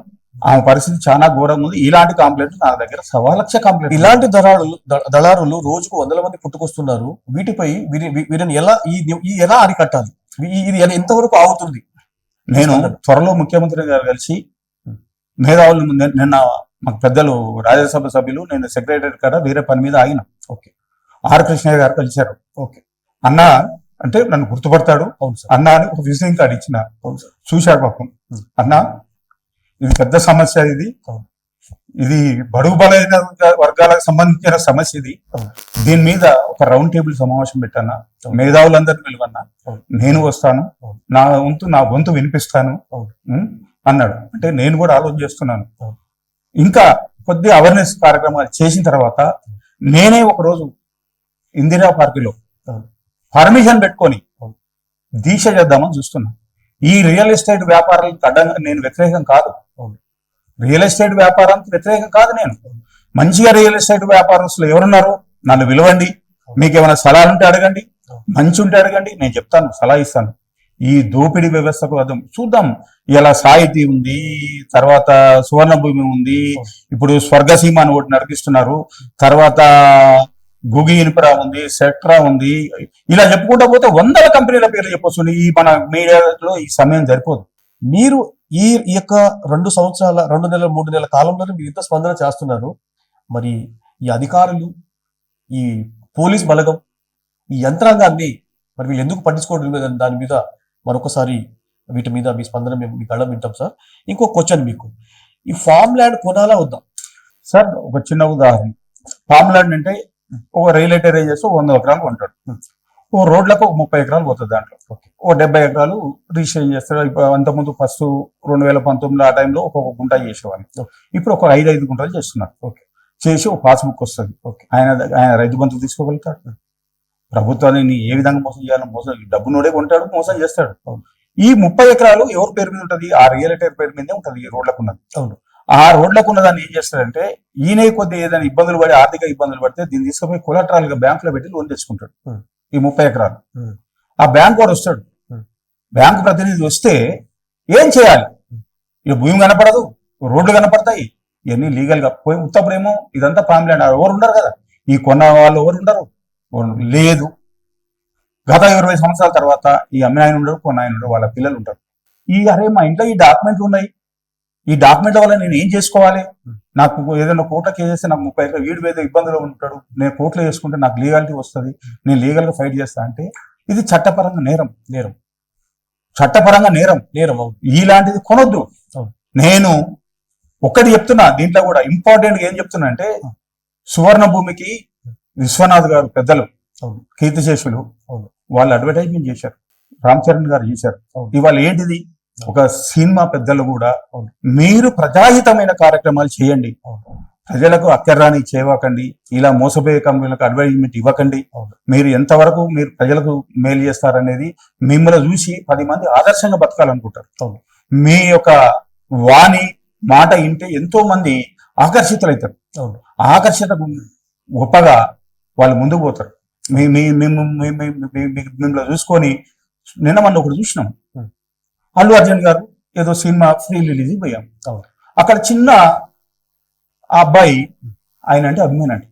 ఆమె పరిస్థితి చాలా ఘోరంగా ఉంది. ఇలాంటి కంప్లైంట్ నా దగ్గర 1,00,000 కంప్లైంట్. ఇలాంటి దళారులు రోజుకు 100 మంది పుట్టుకొస్తున్నారు. వీటిపై వీరిని ఎలా అరికట్టాలి? ఇది ఎంతవరకు ఆగుతుంది? నేను త్వరలో ముఖ్యమంత్రి గారు కలిసి మేధావులు నిన్న మాకు పెద్దలు రాజ్యసభ సభ్యులు, నేను సెక్రటరీ కాడ వేరే పని మీద ఆగిన. ఆర్ కృష్ణయ్య గారు కలిశారు. అన్న అంటే నన్ను గుర్తుపడతాడు, అన్న అని ఒక విజిటింగ్ కార్డు ఇచ్చిన. చూశాడు పాపం. అన్న ఇది పెద్ద సమస్య, ఇది బడుగు బలైన వర్గాలకు సంబంధించిన సమస్య. దీని మీద ఒక రౌండ్ టేబుల్ సమావేశం పెట్టాను, మేధావులందరినీ పిలువన్నా, నేను వస్తాను, నా గొంతు వినిపిస్తాను అన్నాడు. అంటే నేను కూడా ఆలోచన చేస్తున్నాను. ఇంకా కొద్ది అవేర్నెస్ కార్యక్రమాలు చేసిన తర్వాత నేనే ఒకరోజు ఇందిరా పార్కులో పర్మిషన్ పెట్టుకొని దీక్ష చేద్దామని చూస్తున్నా. ఈ రియల్ ఎస్టేట్ వ్యాపారాలకు అడ్డంగా నేను వ్యతిరేకం కాదు, రియల్ ఎస్టేట్ వ్యాపారానికి వ్యతిరేకం కాదు. నేను మంచిగా రియల్ ఎస్టేట్ వ్యాపారస్తులు ఎవరున్నారు నన్ను పిలవండి, మీకు ఏమైనా సలహాలు ఉంటే అడగండి, మంచి ఉంటే అడగండి, నేను చెప్తాను, సలహా ఇస్తాను. ఈ దోపిడీ వ్యవస్థకు అర్థం చూద్దాం. ఇలా సాహితీ ఉంది, తర్వాత సువర్ణ భూమి ఉంది, ఇప్పుడు స్వర్గసీమ అని ఒకటి నడిపిస్తున్నారు, తర్వాత గుగి ఇన్ఫ్రా ఉంది, సెట్రా ఉంది, ఇలా చెప్పుకుంటా పోతే 100 కంపెనీల పేర్లు చెప్పొస్తుంది. ఈ మన మీడియాలో ఈ సమయం సరిపోదు. మీరు ఈ యొక్క 2 సంవత్సరాల 2 నెలల 3 నెలల కాలంలోనే మీరు ఇంత స్పందన చేస్తున్నారు. మరి ఈ అధికారులు, ఈ పోలీస్ బలగం, ఈ యంత్రాంగాన్ని మరి వీళ్ళు ఎందుకు పట్టించుకోవడం, దాని మీద మరొకసారి వీటి మీద మీ స్పందన మేము మీ కళ్ళ వింటాం సార్. ఇంకో క్వశ్చన్ మీకు, ఈ ఫామ్ ల్యాండ్ కొనాలా వద్దా సార్? ఒక చిన్న ఉదాహరణ, ఫామ్ ల్యాండ్ అంటే ఒక రియల్ చేస్తే 100 ఎకరాలు కొంటాడు, ఓ రోడ్లకు 30 ఎకరాలు పోతుంది, దాంట్లో ఓ 70 ఎకరాలు రిజిస్ట్రేషన్ చేస్తాడు. అంతకుముందు ఫస్ట్ 2019 ఆ టైంలో ఒక్కొక్క గుంట చేసేవాళ్ళు, ఇప్పుడు ఒక 5 గుంటలు చేస్తున్నారు. చేసి ఒక పాస్బుక్ వస్తుంది, ఆయన రైతు బంధు తీసుకోగలుగుతాడు. ప్రభుత్వాన్ని ఏ విధంగా మోసం చేయాలో డబ్బు నోడే కొంటాడు, మోసం చేస్తాడు. ఈ 30 ఎకరాలు ఎవరి పేరు మీద ఉంటుంది? ఆ రియల్ ఎస్టేట్ పేరు మీదే ఉంటుంది. ఈ రోడ్లకు ఉన్నది, ఆ రోడ్లకు ఉన్న దాన్ని ఏం చేస్తాడంటే, ఈయన కొద్ది ఏదైనా ఇబ్బందులు పడి, ఆర్థిక ఇబ్బందులు పడితే దీన్ని తీసుకుపోయి కొలట్రాల్ గా బ్యాంకులో పెట్టి లోన్ తెచ్చుకుంటాడు. ఈ 30 ఎకరాలు ఆ బ్యాంక్ వాడు వస్తాడు, బ్యాంకు ప్రతినిధి వస్తే ఏం చేయాలి? ఇక భూమి కనపడదు, రోడ్లు కనపడతాయి, ఇవన్నీ లీగల్ గా పోయి ఉత్తప్పుడేమో ఇదంతా ఫ్యామిలీ అంటారు. ఎవరు ఉండరు కదా, ఈ కొన్న వాళ్ళు ఎవరు ఉండరు, లేదు. గత 20 సంవత్సరాల తర్వాత ఈ అమ్మిన ఆయన ఉండరు, కొన్న ఆయన ఉండరు, వాళ్ళ పిల్లలు ఉంటారు. అరే మా ఇంట్లో ఈ డాక్యుమెంట్లు ఉన్నాయి, ఈ డాక్యుమెంట్ల వల్ల నేను ఏం చేసుకోవాలి? నాకు ఏదైనా కోర్టులో కేసు చేస్తే నాకు 30 ఎకరాలు, వీడు ఏదో ఇబ్బందులు ఉంటాడు, నేను కోర్టులో చేసుకుంటే నాకు లీగాలిటీ వస్తుంది, నేను లీగల్ గా ఫైట్ చేస్తా అంటే ఇది చట్టపరంగా నేరం. చట్టపరంగా నేరం. ఇలాంటిది కొనొద్దు. నేను ఒక్కటి చెప్తున్నా, దీంట్లో కూడా ఇంపార్టెంట్ గా ఏం చెప్తున్నా అంటే, సువర్ణ భూమికి విశ్వనాథ్ గారు పెద్దలు, కీర్తిశేషులు, వాళ్ళు అడ్వర్టైజ్మెంట్ చేశారు, రామ్ చరణ్ గారు చేశారు. ఇవాళ ఏంటిది, ఒక సినిమా పెద్దలు కూడా మీరు ప్రజాహితమైన కార్యక్రమాలు చేయండి, ప్రజలకు అక్కర్రాని చేయకండి, ఇలా మోసపోయే కంపెనీలకు అడ్వర్టైజ్మెంట్ ఇవ్వకండి. మీరు ఎంతవరకు మీరు ప్రజలకు మేలు చేస్తారనేది మిమ్మల్ని చూసి 10 మంది ఆదర్శంగా బతకాలనుకుంటారు. మీ యొక్క వాణి, మాట వింటే ఎంతో మంది ఆకర్షితులవుతారు. అవును. ఆకర్షితకు గొప్పగా వాళ్ళు ముందుకు పోతారు. మిమ్మల్ని చూసుకొని నిన్న మొన్న ఒకటి చూసినాం. Hmm. అల్లు అర్జున్ గారు ఏదో సినిమా ఫ్రీ రిలీజ్ పోయాం. అవును. అక్కడ చిన్న ఆ అబ్బాయి ఆయన అంటే అభిమాని అంటే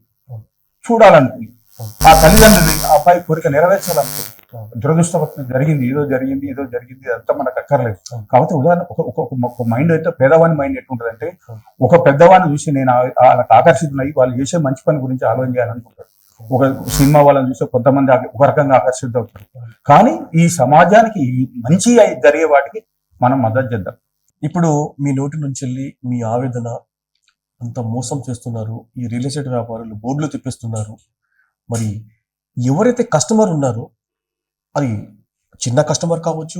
చూడాలనుకుంది. ఆ తల్లిదండ్రులు ఆ అబ్బాయి కోరిక నెరవేర్చాలనుకుంది. దురదృష్టవశాత్తు జరిగింది, ఏదో జరిగింది అదంతా మనకు అక్కర్లేదు. కాబట్టి ఉదాహరణ ఒక మైండ్ అయితే పేదవాని మైండ్ ఎట్లుంటదంటే, ఒక పెద్దవాడిని చూసి నేను వాళ్ళకి ఆకర్షితులయ్యి వాళ్ళు చేసే మంచి పని గురించి ఆలోచన చేయాలనుకుంటారు. ఒక సినిమా వాళ్ళని చూస్తే కొంతమంది ఒక రకంగా ఆకర్షితులవుతారు. కానీ ఈ సమాజానికి మంచి జరిగే వాటికి మనం మద్దతు చేద్దాం. ఇప్పుడు మీ నోటి నుంచి వెళ్ళి మీ ఆవేదన, అంత మోసం చేస్తున్నారు, ఈ రియల్ ఎస్టేట్ వ్యాపారులు బోర్డులు తిప్పిస్తున్నారు, మరి ఎవరైతే కస్టమర్ ఉన్నారో అది చిన్న కస్టమర్ కావచ్చు,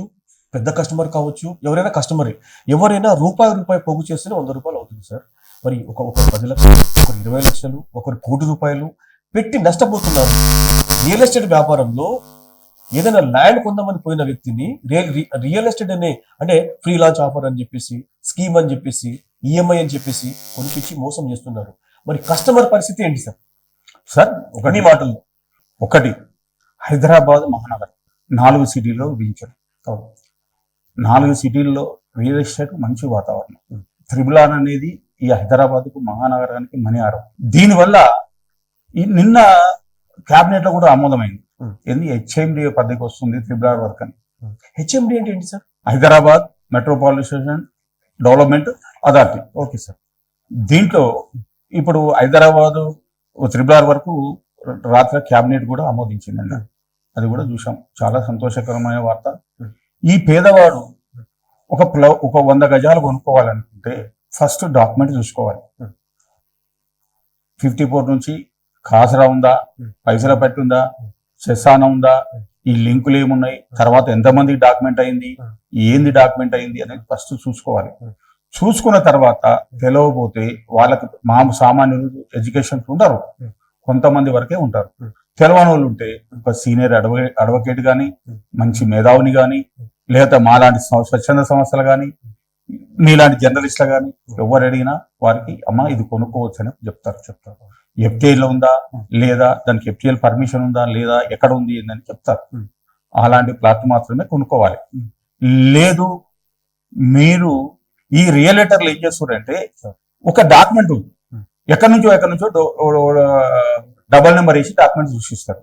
పెద్ద కస్టమర్ కావచ్చు, ఎవరైనా కస్టమరే, ఎవరైనా రూపాయి పోగు చేస్తేనే 100 రూపాయలు అవుతుంది సార్. మరి ఒకరు 10 లక్షలు, ఒకరు 20 లక్షలు, ఒకరు ₹1,00,00,000 పెట్టి నష్టపోతున్నారు. రియల్ ఎస్టేట్ వ్యాపారంలో ఏదైనా ల్యాండ్ కొందామని పోయిన వ్యక్తిని రియల్ ఎస్టేట్ అంటే ఫ్రీ లాంచ్ ఆఫర్ అని చెప్పేసి, స్కీమ్ అని చెప్పేసి, ఈఎంఐ అని చెప్పేసి కొనిపించి మోసం చేస్తున్నారు. మరి కస్టమర్ పరిస్థితి ఏంటి సార్? సార్ మీ మాటల్లో. ఒకటి, హైదరాబాద్ మహానగరం 4 సిటీల్లో విధించారు. 4 సిటీల్లో రియల్ ఎస్టేట్ మంచి వాతావరణం. త్రిబుల్ అనేది ఈ హైదరాబాద్కు మహానగరానికి మణిహారం. దీనివల్ల నిన్న క్యాబినెట్ లో కూడా ఆమోదమైంది. ఏంది హెచ్ఎండి పద్ధతికి వస్తుంది త్రిబుల్ వర్క్ అని. హెచ్ఎండి అంటే ఏంటి sir? Hyderabad metropolitan development authority. Okay sir. దీంట్లో ఇప్పుడు హైదరాబాద్ త్రిబుల్ వరకు రాత్రి క్యాబినెట్ కూడా ఆమోదించిందండి. అది కూడా చూసాం. చాలా సంతోషకరమైన వార్త. ఈ పేదవాడు ఒక 100 గజాలు కొనుక్కోవాలనుకుంటే ఫస్ట్ డాక్యుమెంట్ చూసుకోవాలి. 54 నుంచి ఖాసరా ఉందా, పైసల పెట్టుందా, సెసానా ఉందా, ఈ లింకులు ఏమున్నాయి, తర్వాత ఎంతమంది డాక్యుమెంట్ అయింది, ఏంది డాక్యుమెంట్ అయింది అనేది ఫస్ట్ చూసుకోవాలి. చూసుకున్న తర్వాత తెలవబోతే వాళ్ళకి సామాన్యులు ఎడ్యుకేషన్ ఉండరు, కొంతమంది వరకే ఉంటారు. తెలవని వాళ్ళు ఉంటే ఒక సీనియర్ అడ్వకేట్ కానీ, మంచి మేధావుని కానీ, లేదా మాలాంటి స్వచ్ఛంద సంస్థలు కానీ, మీలాంటి జర్నలిస్టులు కానీ ఎవరు అడిగినా వారికి అమ్మ ఇది కొనుక్కోవచ్చు అని చెప్తారు. ఎఫ్టీఐలో ఉందా లేదా, దానికి ఎఫ్టీఎల్ పర్మిషన్ ఉందా లేదా, ఎక్కడ ఉంది అని చెప్తారు. అలాంటి ప్లాట్ మాత్రమే కొనుక్కోవాలి. లేదు మీరు ఈ రియలేటర్లు ఏం చేస్తారంటే ఒక డాక్యుమెంట్ ఎక్కడి నుంచో డబల్ నెంబర్ వేసి డాక్యుమెంట్ సృష్టిస్తారు.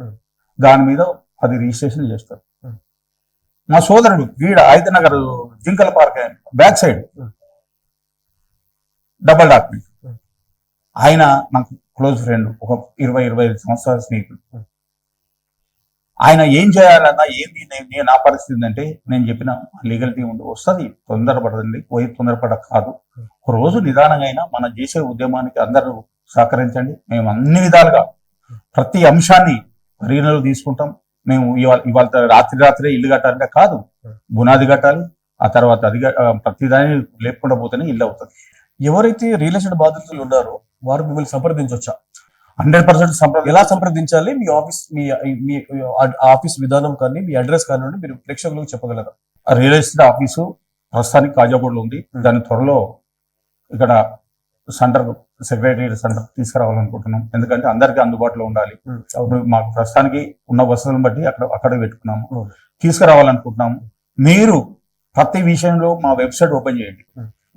దాని మీద అది రిజిస్ట్రేషన్ చేస్తారు. మా సోదరుడు వీడ ఆదిత్యనగర్ జింకల park back side double document. ఆయన నాకు క్లోజ్ ఫ్రెండ్, ఒక 20-25 సంవత్సరాల స్నేహితుడు. ఆయన ఏం చేయాలన్నా ఏంది నా పరిస్థితి అంటే నేను చెప్పిన లీగల్ టీం వస్తుంది, తొందరపడదండి, తొందరపడ కాదు, ఒక రోజు నిదానంగా అయినా మనం చేసే ఉద్యమానికి అందరూ సహకరించండి. మేము అన్ని విధాలుగా ప్రతి అంశాన్ని పరిగణలో తీసుకుంటాం. మేము ఇవాళ రాత్రే ఇల్లు కట్టాలంటే కాదు, బునాది కట్టాలి, ఆ తర్వాత అది ప్రతిదాన్ని లేకుండా పోతేనే ఇల్లు అవుతుంది. ఎవరైతే రియల్ ఎస్టేట్ బాధితులు ఉన్నారో వారు మిమ్మల్ని సంప్రదించవచ్చా? 100% ఎలా సంప్రదించాలి? మీ ఆఫీస్ మీ ఆఫీస్ విధానం కానీ, మీ అడ్రస్ కానివ్వండి, మీరు ప్రేక్షకులకు చెప్పగలరా? రియల్ ఎస్టేట్ ఆఫీసు ప్రస్తుతానికి కాజాగూడలో ఉంది. దాని త్వరలో ఇక్కడ సెక్రటరీ సెంటర్ తీసుకురావాలనుకుంటున్నాం. ఎందుకంటే అందరికీ అందుబాటులో ఉండాలి. మాకు ప్రస్తుతానికి ఉన్న వసతులను బట్టి అక్కడ పెట్టుకున్నాము, తీసుకురావాలనుకుంటున్నాము. మీరు ప్రతి విషయంలో మా వెబ్సైట్ ఓపెన్ చేయండి.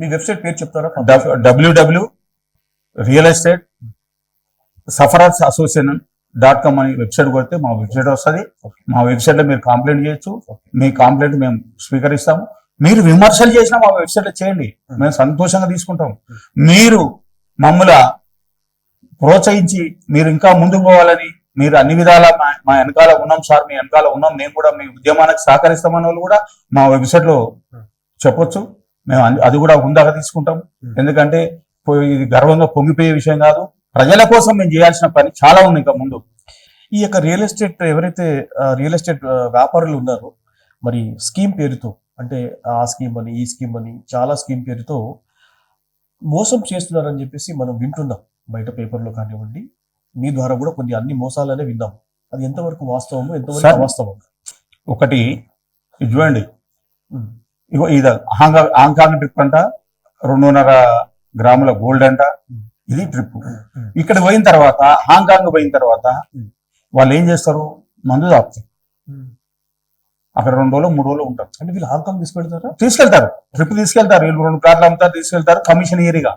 మీ వెబ్సైట్ పేరు చెప్తారా? www.realestatesufferersassociation.com అని వెబ్సైట్ కొడితే మా వెబ్సైట్ వస్తుంది. మా వెబ్సైట్ లో మీరు కంప్లైంట్ చేయొచ్చు. మీ కంప్లైంట్ మేము స్వీకరిస్తాము. మీరు విమర్శలు చేసినా మా వెబ్సైట్ లో చేయండి, మేము సంతోషంగా తీసుకుంటాం. మీరు మమ్మల్ని ప్రోత్సహించి మీరు ఇంకా ముందుకు పోవాలని, మీరు అన్ని విధాల మా వెనకాల ఉన్నాం సార్, మీ వెనకాల ఉన్నాం, మేము కూడా మీ ఉద్యమానికి సహకరిస్తామని వాళ్ళు కూడా మా వెబ్సైట్ లో చెప్పొచ్చు. మేము అది కూడా హుందాగా తీసుకుంటాం. ఎందుకంటే ఇది గర్వంగా పొంగిపోయే విషయం కాదు. ప్రజల కోసం మేము చేయాల్సిన పని చాలా ఉంది ఇంకా ముందు. ఈ యొక్క రియల్ ఎస్టేట్ ఎవరైతే రియల్ ఎస్టేట్ వ్యాపారులు ఉన్నారో, మరి స్కీమ్ పేరుతో, అంటే ఆ స్కీమ్ అని, ఈ స్కీమ్ అని, చాలా స్కీమ్ పేరుతో మోసం చేస్తున్నారని చెప్పేసి మనం వింటున్నాం. బయట పేపర్లో కానివ్వండి, మీ ద్వారా కూడా కొన్ని అన్ని మోసాలనే విన్నాం. అది ఎంతవరకు వాస్తవము, ఎంతవరకు అవాస్తవం? ఒకటి ఇది చూడండి, ఇగో ఇది హాంకాంగ్ ట్రిప్ అంట 2.5 గ్రాముల గోల్డ్ అంట. ఇది ట్రిప్. ఇక్కడ పోయిన తర్వాత హాంకాంగ్ పోయిన తర్వాత వాళ్ళు ఏం చేస్తారు, మందు తాపుతారు. అక్కడ 2 రోజులు 3 రోజులు ఉంటారు. అంటే వీళ్ళు హాంకాంగ్ తీసుకెళ్తారా? తీసుకెళ్తారు, ట్రిప్ తీసుకెళ్తారు. వీళ్ళు 2 కార్లు అమ్ముతారు, తీసుకెళ్తారు కమిషన్ ఏరిగా.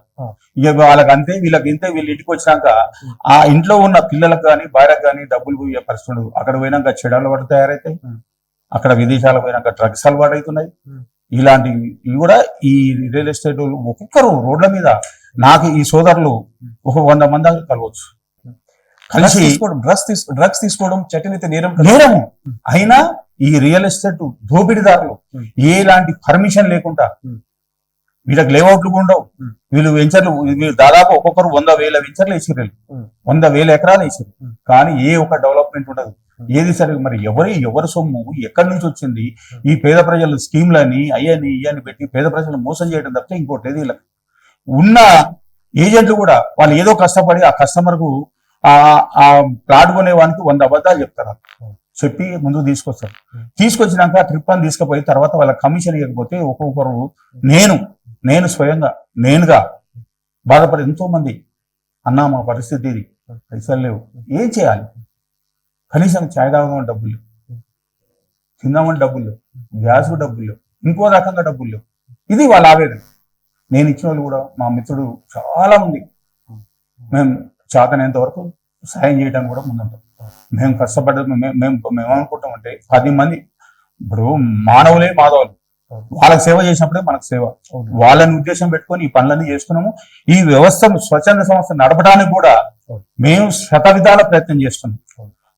ఇక వాళ్ళకి అంతే, వీళ్ళకి ఇంతే. వీళ్ళు ఇంటికి వచ్చినాక ఆ ఇంట్లో ఉన్న పిల్లలకు కానీ భార్యకు కానీ డబ్బులు పోయే పరిస్థితి ఉండదు. అక్కడ పోయినాక చెడు అలవాటు తయారైతాయి. అక్కడ విదేశాలకు పోయినాక డ్రగ్స్ అలవాటు అవుతున్నాయి. ఇలాంటివి ఇవి కూడా ఈ రియల్ ఎస్టేట్ ఒక్కొక్కరు రోడ్ల మీద, నాకు ఈ సోదరులు ఒక 100 మంది దాకా కలవచ్చు. కలిసి డ్రగ్స్ తీసుకోవడం చట్టనీతి నేరము. అయినా ఈ రియల్ ఎస్టేట్ దోపిడీదారులు ఎలాంటి పర్మిషన్ లేకుండా, వీళ్ళకి లేఅవుట్లు ఉండవు. వీళ్ళు వెంచర్లు, వీళ్ళు దాదాపు ఒక్కొక్కరు 100,000 వెంచర్లు వేసారు, 100,000 ఎకరాలు వేసారు. కానీ ఏ ఒక డెవలప్మెంట్ ఉండదు. ఏది సరే, మరి ఎవరి సొమ్ము ఎక్కడి నుంచి వచ్చింది? ఈ పేద ప్రజలు స్కీమ్లని అయ్యని ఇయ్యని పెట్టి పేద ప్రజలు మోసం చేయడం తప్పితే ఇంకోటి ఏది వీళ్ళకి. ఉన్న ఏజెంట్లు కూడా వాళ్ళు ఏదో కష్టపడి ఆ కస్టమర్కు ఆ ప్లాట్ కొనేవానికి 100 అబద్ధాలు చెప్తారు. చెప్పి ముందుకు తీసుకొస్తారు. తీసుకొచ్చినాక ట్రిప్ అని తీసుకుపోయి తర్వాత వాళ్ళ కమిషన్ ఇవ్వకపోతే ఒక్కొక్కరు నేను స్వయంగా నేనుగా బాధపడి ఎంతో మంది, అన్నా మా పరిస్థితి ఇది, పైసలు లేవు, ఏం చేయాలి? కనీసం ఛాయ్ తాగుదామని డబ్బులు లేవు, తిందామని డబ్బులు లేవు, గ్యాస్ డబ్బులు లేవు, ఇంకో రకంగా డబ్బులు లేవు. ఇది వాళ్ళ ఆవేదన. నేను ఇచ్చిన వాళ్ళు కూడా మా మిత్రుడు చాలా మంది, మేము చేతనైనంత వరకు సాయం చేయడానికి కూడా ముందుంటాం. మేము కష్టపడ్డది మేము అనుకుంటామంటే 10 మంది, ఇప్పుడు మానవులే మాధవులు, వాళ్ళకి సేవ చేసినప్పుడే మనకు సేవ. వాళ్ళని ఉద్దేశం పెట్టుకొని ఈ పనులన్నీ చేస్తున్నాము. ఈ వ్యవస్థను, స్వచ్ఛంద సంస్థ నడపడానికి కూడా మేము శతవిధాల ప్రయత్నం చేస్తున్నాం.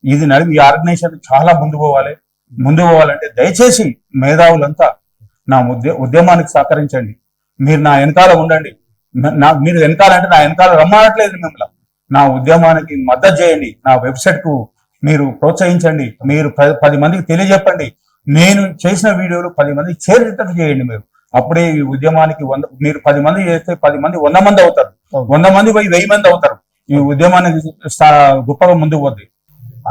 ఇది నడిపి ఈ ఆర్గనైజేషన్ చాలా ముందు పోవాలంటే దయచేసి మేధావులంతా నా ఉద్యమానికి సహకరించండి. మీరు నా వెనకాల ఉండండి. మీరు వెనకాలంటే నా వెనకాల రమ్మనట్లేదు మిమ్మల్ని. నా ఉద్యమానికి మద్దతు చేయండి. నా వెబ్సైట్ కు మీరు ప్రోత్సహించండి. మీరు 10 మందికి తెలియజెప్పండి. నేను చేసిన వీడియోలు 10 మందికి చేరేటట్టు చేయండి. మీరు అప్పుడే ఈ ఉద్యమానికి మీరు 10 మంది చేస్తే 10 మంది 100 మంది అవుతారు. 100 మంది పోయి 1000 మంది అవుతారు. ఈ ఉద్యమానికి గొప్పగా ముందుకు పోద్ది.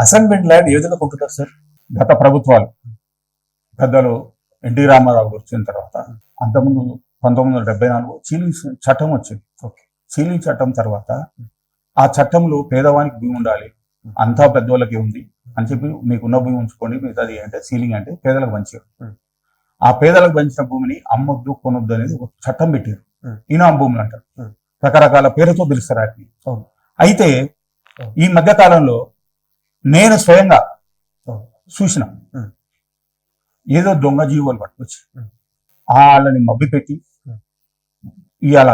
అసైన్మెంట్ ల్యాండ్ ఏ విధంగా కొంటున్నారు సార్? గత ప్రభుత్వాలు పెద్దలు ఎన్టీ రామారావు వచ్చిన తర్వాత, అంతకుముందు 1974 చీలింగ్ చట్టం వచ్చింది. చీలింగ్ చట్టం తర్వాత ఆ చట్టంలో పేదవానికి భూమి ఉండాలి, అంతా పెద్దవాళ్ళకి ఉంది అని చెప్పి, మీకున్న భూమి ఉంచుకోండి, మిగతాది అంటే సీలింగ్ అంటే పేదలకు పంచారు. ఆ పేదలకు పంచిన భూమిని అమ్మొద్దు కొనొద్దు అనేది ఒక చట్టం పెట్టారు. ఇనాం భూములు అంటారు, రకరకాల పేరుతో పిలుస్తారు వాటిని. అయితే ఈ మధ్య కాలంలో నేను స్వయంగా చూసిన ఏదో దొంగ జీవోలు పట్టుకొచ్చి వాళ్ళని మబ్బి పెట్టి ఇవాళ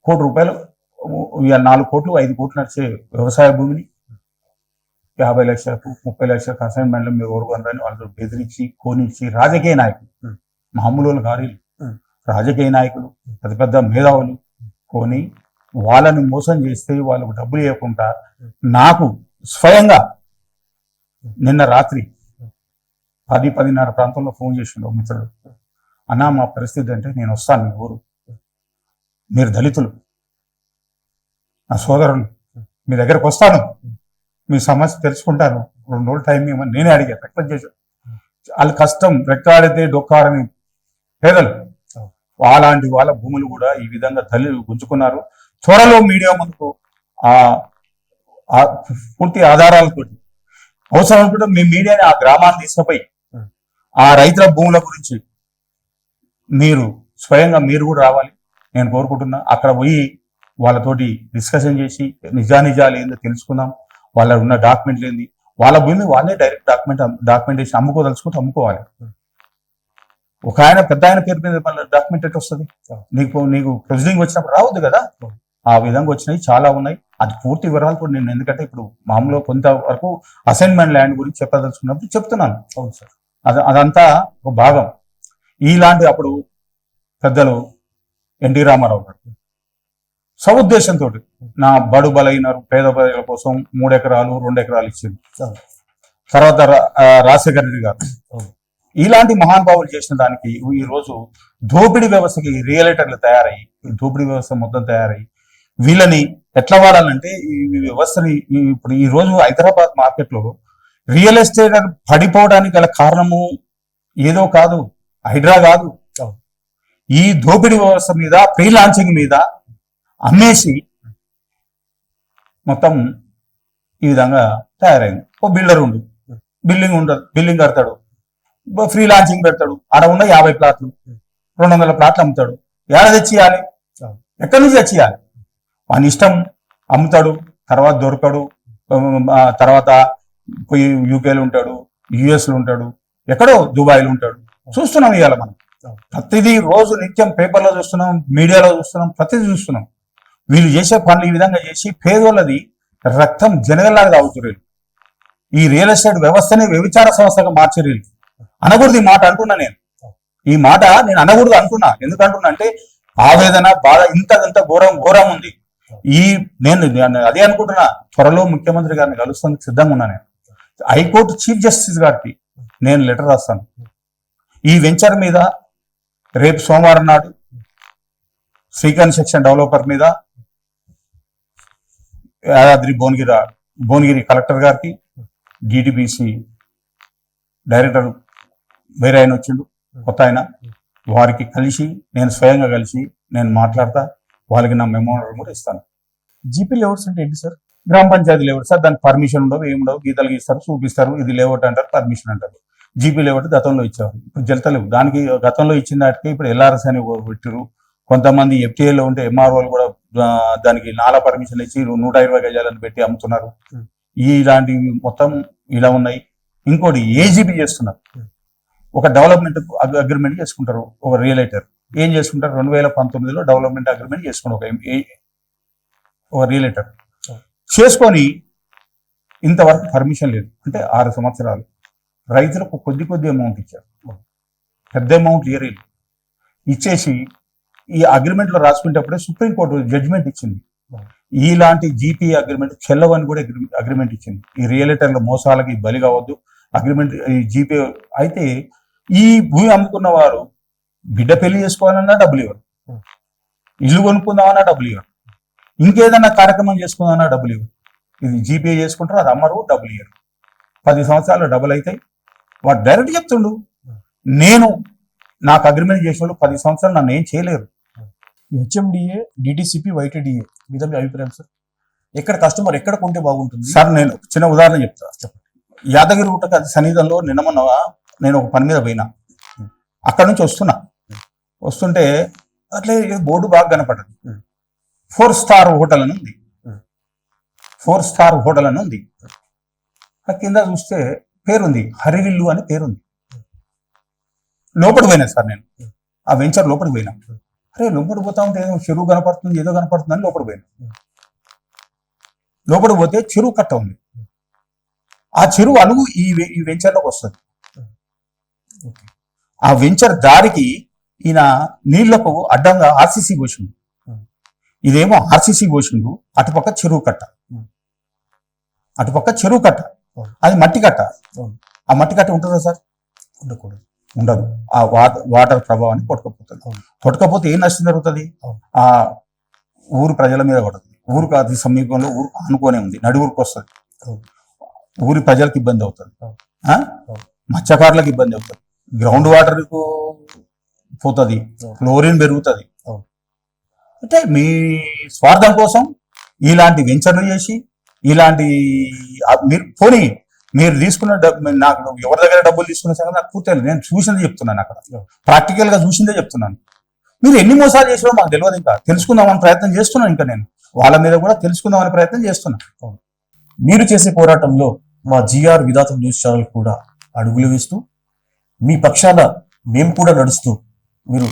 ₹1 కోటి, ఇవాళ 4 కోట్లు 5 కోట్లు నడిచే వ్యవసాయ భూమిని 50 లక్షలకు 30 లక్షలకు అసైన్మెంట్లు మీరు ఓరుకుందని వాళ్ళతో బెదిరించి కోనిచ్చి, రాజకీయ నాయకులు, మామూలు గారీలు, రాజకీయ నాయకులు, పెద్ద పెద్ద మేధావులు కొని వాళ్ళని మోసం చేస్తే వాళ్ళకు డబ్బులు ఇవ్వకుండా, నాకు స్వయంగా నిన్న రాత్రి 10-10:30 ప్రాంతంలో ఫోన్ చేసిండు మిత్రుడు. అన్నా మా పరిస్థితి అంటే, నేను వస్తాను మీ ఊరు, మీరు దళితులు, నా సోదరులు, మీ దగ్గరకు వస్తాను, మీ సమస్య తెలుసుకుంటాను, 2 రోజులు టైం ఇవ్వమని నేనే అడిగాను, రిక్వెస్ట్ చేశాను. వాళ్ళ కష్టం రెక్కాడితే డొక్కారని పేదలు, అలాంటి వాళ్ళ భూములు కూడా ఈ విధంగా గుంజుకున్నారు. త్వరలో మీడియా ముందుకు పూర్తి ఆధారాలతో అవసరం అనుకుంటే మీ మీడియాని ఆ గ్రామాన్ని తీసుకుపోయి ఆ రైతుల భూముల గురించి మీరు స్వయంగా మీరు కూడా రావాలి నేను కోరుకుంటున్నా. అక్కడ పోయి వాళ్ళతోటి డిస్కషన్ చేసి నిజానిజాలు ఏందో తెలుసుకుందాం, వాళ్ళ ఉన్న డాక్యుమెంట్లు ఏంది, వాళ్ళ భూమి వాళ్ళే డైరెక్ట్ డాక్యుమెంటేషన్ అమ్ముకోదలుచుకుంటే అమ్ముకోవాలి. ఒక ఆయన పెద్ద ఆయన పేరు మీద డాక్యుమెంట్ ఎట్ వస్తుంది, నీకు ప్రొసీడింగ్ వచ్చినప్పుడు రావద్దు కదా. ఆ విధంగా వచ్చినాయి, చాలా ఉన్నాయి. అది పూర్తి వివరాలతో నేను, ఎందుకంటే ఇప్పుడు మామూలుగా కొంతవరకు అసైన్మెంట్ ల్యాండ్ గురించి చెప్పదలుచుకున్నప్పుడు చెప్తున్నాను. అవును సార్, అదంతా ఒక భాగం. ఇలాంటి అప్పుడు పెద్దలు ఎన్టీ రామారావు గారు సదుద్దేశంతో నా బడు బలైన పేద ప్రజల కోసం 3 ఎకరాలు 2 ఎకరాలు ఇచ్చింది. తర్వాత రాజశేఖర రెడ్డి గారు ఇలాంటి మహానుభావులు చేసిన దానికి ఈ రోజు దోపిడీ వ్యవస్థకి రియలేటర్లు తయారయ్యి, దోపిడీ వ్యవస్థ మొత్తం తయారయ్యి వీళ్ళని ఎట్లా వాడాలంటే ఈ వ్యవస్థని ఇప్పుడు ఈ రోజు హైదరాబాద్ మార్కెట్ లో రియల్ ఎస్టేట్ పడిపోవడానికి గల కారణము ఏదో కాదు, హైడ్రా కాదు. ఈ దోపిడీ వ్యవస్థ మీద ప్రీ లాంచింగ్ మీద అమ్మేసి మొత్తం ఈ విధంగా తయారైంది. ఓ బిల్డర్ ఉండు, బిల్డింగ్ ఉండదు, బిల్డింగ్ కడతాడు, ఫ్రీ లాంచింగ్ పెడతాడు, ఆడ ఉన్న 50 ప్లాట్లు 200 ప్లాట్లు అమ్ముతాడు. ఏడ తెచ్చియాలి? ఎక్కడి నుంచి తెచ్చియాలి? వాని ఇష్టం, అమ్ముతాడు, తర్వాత దొరకడు, తర్వాత పోయి యూకేలో ఉంటాడు, యుఎస్లో ఉంటాడు, ఎక్కడో దుబాయ్లో ఉంటాడు. చూస్తున్నాం ఇవాళ మనం ప్రతిదీ, రోజు నిత్యం పేపర్లో చూస్తున్నాం, మీడియాలో చూస్తున్నాం, ప్రతిదీ చూస్తున్నాం. వీళ్ళు చేసే పనులు ఈ విధంగా చేసి పేదోళ్ళది రక్తం జనగల్లాగా తాగుతున్నారు. ఈ రియల్ ఎస్టేట్ వ్యవస్థని వ్యభిచార సంస్థగా మార్చారు. అనకూడదు ఈ మాట అంటున్నా నేను. ఈ మాట నేను అనకూడదు అంటున్నా. ఎందుకు అంటున్నా అంటే ఆవేదన, బాధ ఇంత ఘోరం ఉంది. నేను అదే అనుకుంటున్నా, త్వరలో ముఖ్యమంత్రి గారిని కలుస్తానికి సిద్ధంగా ఉన్నా. నేను హైకోర్టు చీఫ్ జస్టిస్ గారికి నేను లెటర్ రాస్తాను. ఈ వెంచర్ మీద రేపు సోమవారం నాడు శ్రీకాంత్ సెక్షన్ డెవలపర్ మీద యాదాద్రి భువనగిరి కలెక్టర్ గారికి, డిటిపిసి డైరెక్టర్ వేరే ఆయన వచ్చిండు, కొత్త ఆయన, వారికి కలిసి నేను స్వయంగా కలిసి నేను మాట్లాడతా. వాళ్ళకి నా మెమోరాండం కూడా ఇస్తాను. జీపీ లేఅవుట్స్ అంటే ఏంటి సార్? గ్రామ పంచాయతీ లేఅవుట్ సార్. దానికి పర్మిషన్ ఉండవు, ఏముండవు, గీతలు గీస్తారు, చూపిస్తారు, ఇది లేఅవుట్ అంటారు, పర్మిషన్ అంటారు. జీపీ లేఅవుట్ గతంలో ఇచ్చేవారు, ఇప్పుడు జల్తలేవు. దానికి గతంలో ఇచ్చిన దానికి ఇప్పుడు ఎల్ఆర్ఎస్ అని పెట్టారు. కొంతమంది ఎఫ్టీఏలో ఉంటే ఎంఆర్ఓలు కూడా దానికి నాలా పర్మిషన్ ఇచ్చి 120 గజాలను పెట్టి అమ్ముతున్నారు. ఇలాంటివి మొత్తం ఇలా ఉన్నాయి. ఇంకోటి ఏజీబీ చేస్తున్నారు. ఒక డెవలప్మెంట్ అగ్రిమెంట్ చేసుకుంటారు. ఒక రియలైటర్ ఏం చేసుకుంటారు, 2019లో డెవలప్మెంట్ అగ్రిమెంట్ చేసుకుంటారు. ఒక రియలైటర్ చేసుకొని ఇంతవరకు పర్మిషన్ లేదు. అంటే 6 సంవత్సరాలు రైతులకు కొద్ది అమౌంట్ ఇచ్చారు, పెద్ద అమౌంట్ ఇచ్చేసి ఈ అగ్రిమెంట్ లో రాసుకునేటప్పుడే సుప్రీంకోర్టు జడ్జిమెంట్ ఇచ్చింది. ఇలాంటి జీపీ అగ్రిమెంట్ చెల్లవని కూడా అగ్రిమెంట్ ఇచ్చింది. ఈ రియలేటర్ల మోసాలకి బలి కావద్దు, అగ్రిమెంట్ ఈ జీపీ అయితే ఈ భూమి అమ్ముకున్న వారు బిడ్డ పెళ్లి చేసుకోవాలన్నా డబ్బులు ఇవ్వరు, ఇల్లు కొనుక్కుందామన్నా డబ్బులు ఇవ్వరు, ఇంకేదన్నా కార్యక్రమం చేసుకుందామన్నా డబ్బులు ఇవ్వరు. ఇది జీపీ చేసుకుంటారు, అది అమ్మరు, డబ్బులు ఇవ్వరు. 10 సంవత్సరాలు డబ్బులు అవుతాయి. వాడు డైరెక్ట్ చెప్తుండు, నాకు అగ్రిమెంట్ చేసిన వాళ్ళు 10 సంవత్సరాలు నన్ను ఏం చేయలేరు. హెచ్ఎండిఏ, డిటిసిపి, వైటీడీఏ మీద మీ అభిప్రాయం సార్? ఎక్కడ కస్టమర్ ఎక్కడ కొంటే బాగుంటుంది సార్? నేను చిన్న ఉదాహరణ చెప్తా. యాదగిరి గుట్టకు అది సన్నిధంలో నిన్న నేను ఒక పని మీద పోయినా. అక్కడ నుంచి వస్తుంటే అట్లే బోర్డు బాగా కనపడ్డది. 4 స్టార్ హోటల్ అని ఉంది. 4 స్టార్ హోటల్ అని ఉంది. ఆ కింద చూస్తే పేరుంది, హరివిల్లు అని పేరుంది. లోపలికి పోయినా సార్ నేను, ఆ వెంచర్ లోపలికి పోయినా. అరే లోపలికి పోతా ఉంటే ఏదో చెరువు కనపడుతుంది, ఏదో కనపడుతుంది అని లోపలికి పోయినా. లోపలికి పోతే చెరువు కట్ట ఉంది. ఆ చెరువు అలుగు ఈ వెంచర్లోకి వస్తుంది. ఆ వెంచర్ దారికి ఈయన నీళ్లకు అడ్డంగా ఆర్సీసీ పోసిండు. ఇదేమో ఆర్సీసీ పోసిండు, అటుపక్క చెరువు కట్ట, అది మట్టి కట్ట. ఆ మట్టి కట్ట ఉంటుందా సార్? ఉండదు. ఆ వాటర్ ప్రభావాన్ని కొట్టకపోతే ఏం నష్టం జరుగుతుంది? ఆ ఊరు ప్రజల మీద పడుతుంది. ఊరికి అతి సమీపంలో ఊరు ఆనుకోనే ఉంది, నడువురికి వస్తుంది. ఊరి ప్రజలకు ఇబ్బంది అవుతుంది, మత్స్యకారులకు ఇబ్బంది అవుతుంది, గ్రౌండ్ వాటర్ పోతుంది, క్లోరిన్ పెరుగుతుంది. అంటే మీ స్వార్థం కోసం ఇలాంటి వెంచర్లు చేసి ఇలాంటి మీరు తీసుకున్న నాకు ఎవరి దగ్గర డబ్బులు తీసుకున్న సంగతి నాకు పూర్తి నేను చూసిందే చెప్తున్నాను. అక్కడ ప్రాక్టికల్ గా చూసిందే చెప్తున్నాను. మీరు ఎన్ని మోసాలు చేసినా మాకు తెలియదు. ఇంకా తెలుసుకుందామని ప్రయత్నం చేస్తున్నాను. ఇంకా నేను వాళ్ళ మీద కూడా తెలుసుకుందామని ప్రయత్నం చేస్తున్నాను. మీరు చేసే పోరాటంలో మా జిఆర్ విధాత న్యూస్ ఛానల్ కూడా అడుగులు వేస్తూ మీ పక్షాన మేము కూడా నడుస్తూ మీరు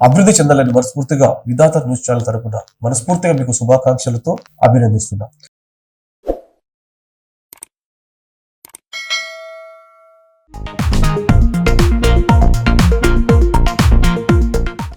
అభివృద్ధి చెందాలని మనస్ఫూర్తిగా విధాత న్యూస్ ఛానల్ తరపున మనస్ఫూర్తిగా మీకు శుభాకాంక్షలతో అభినందిస్తున్నా.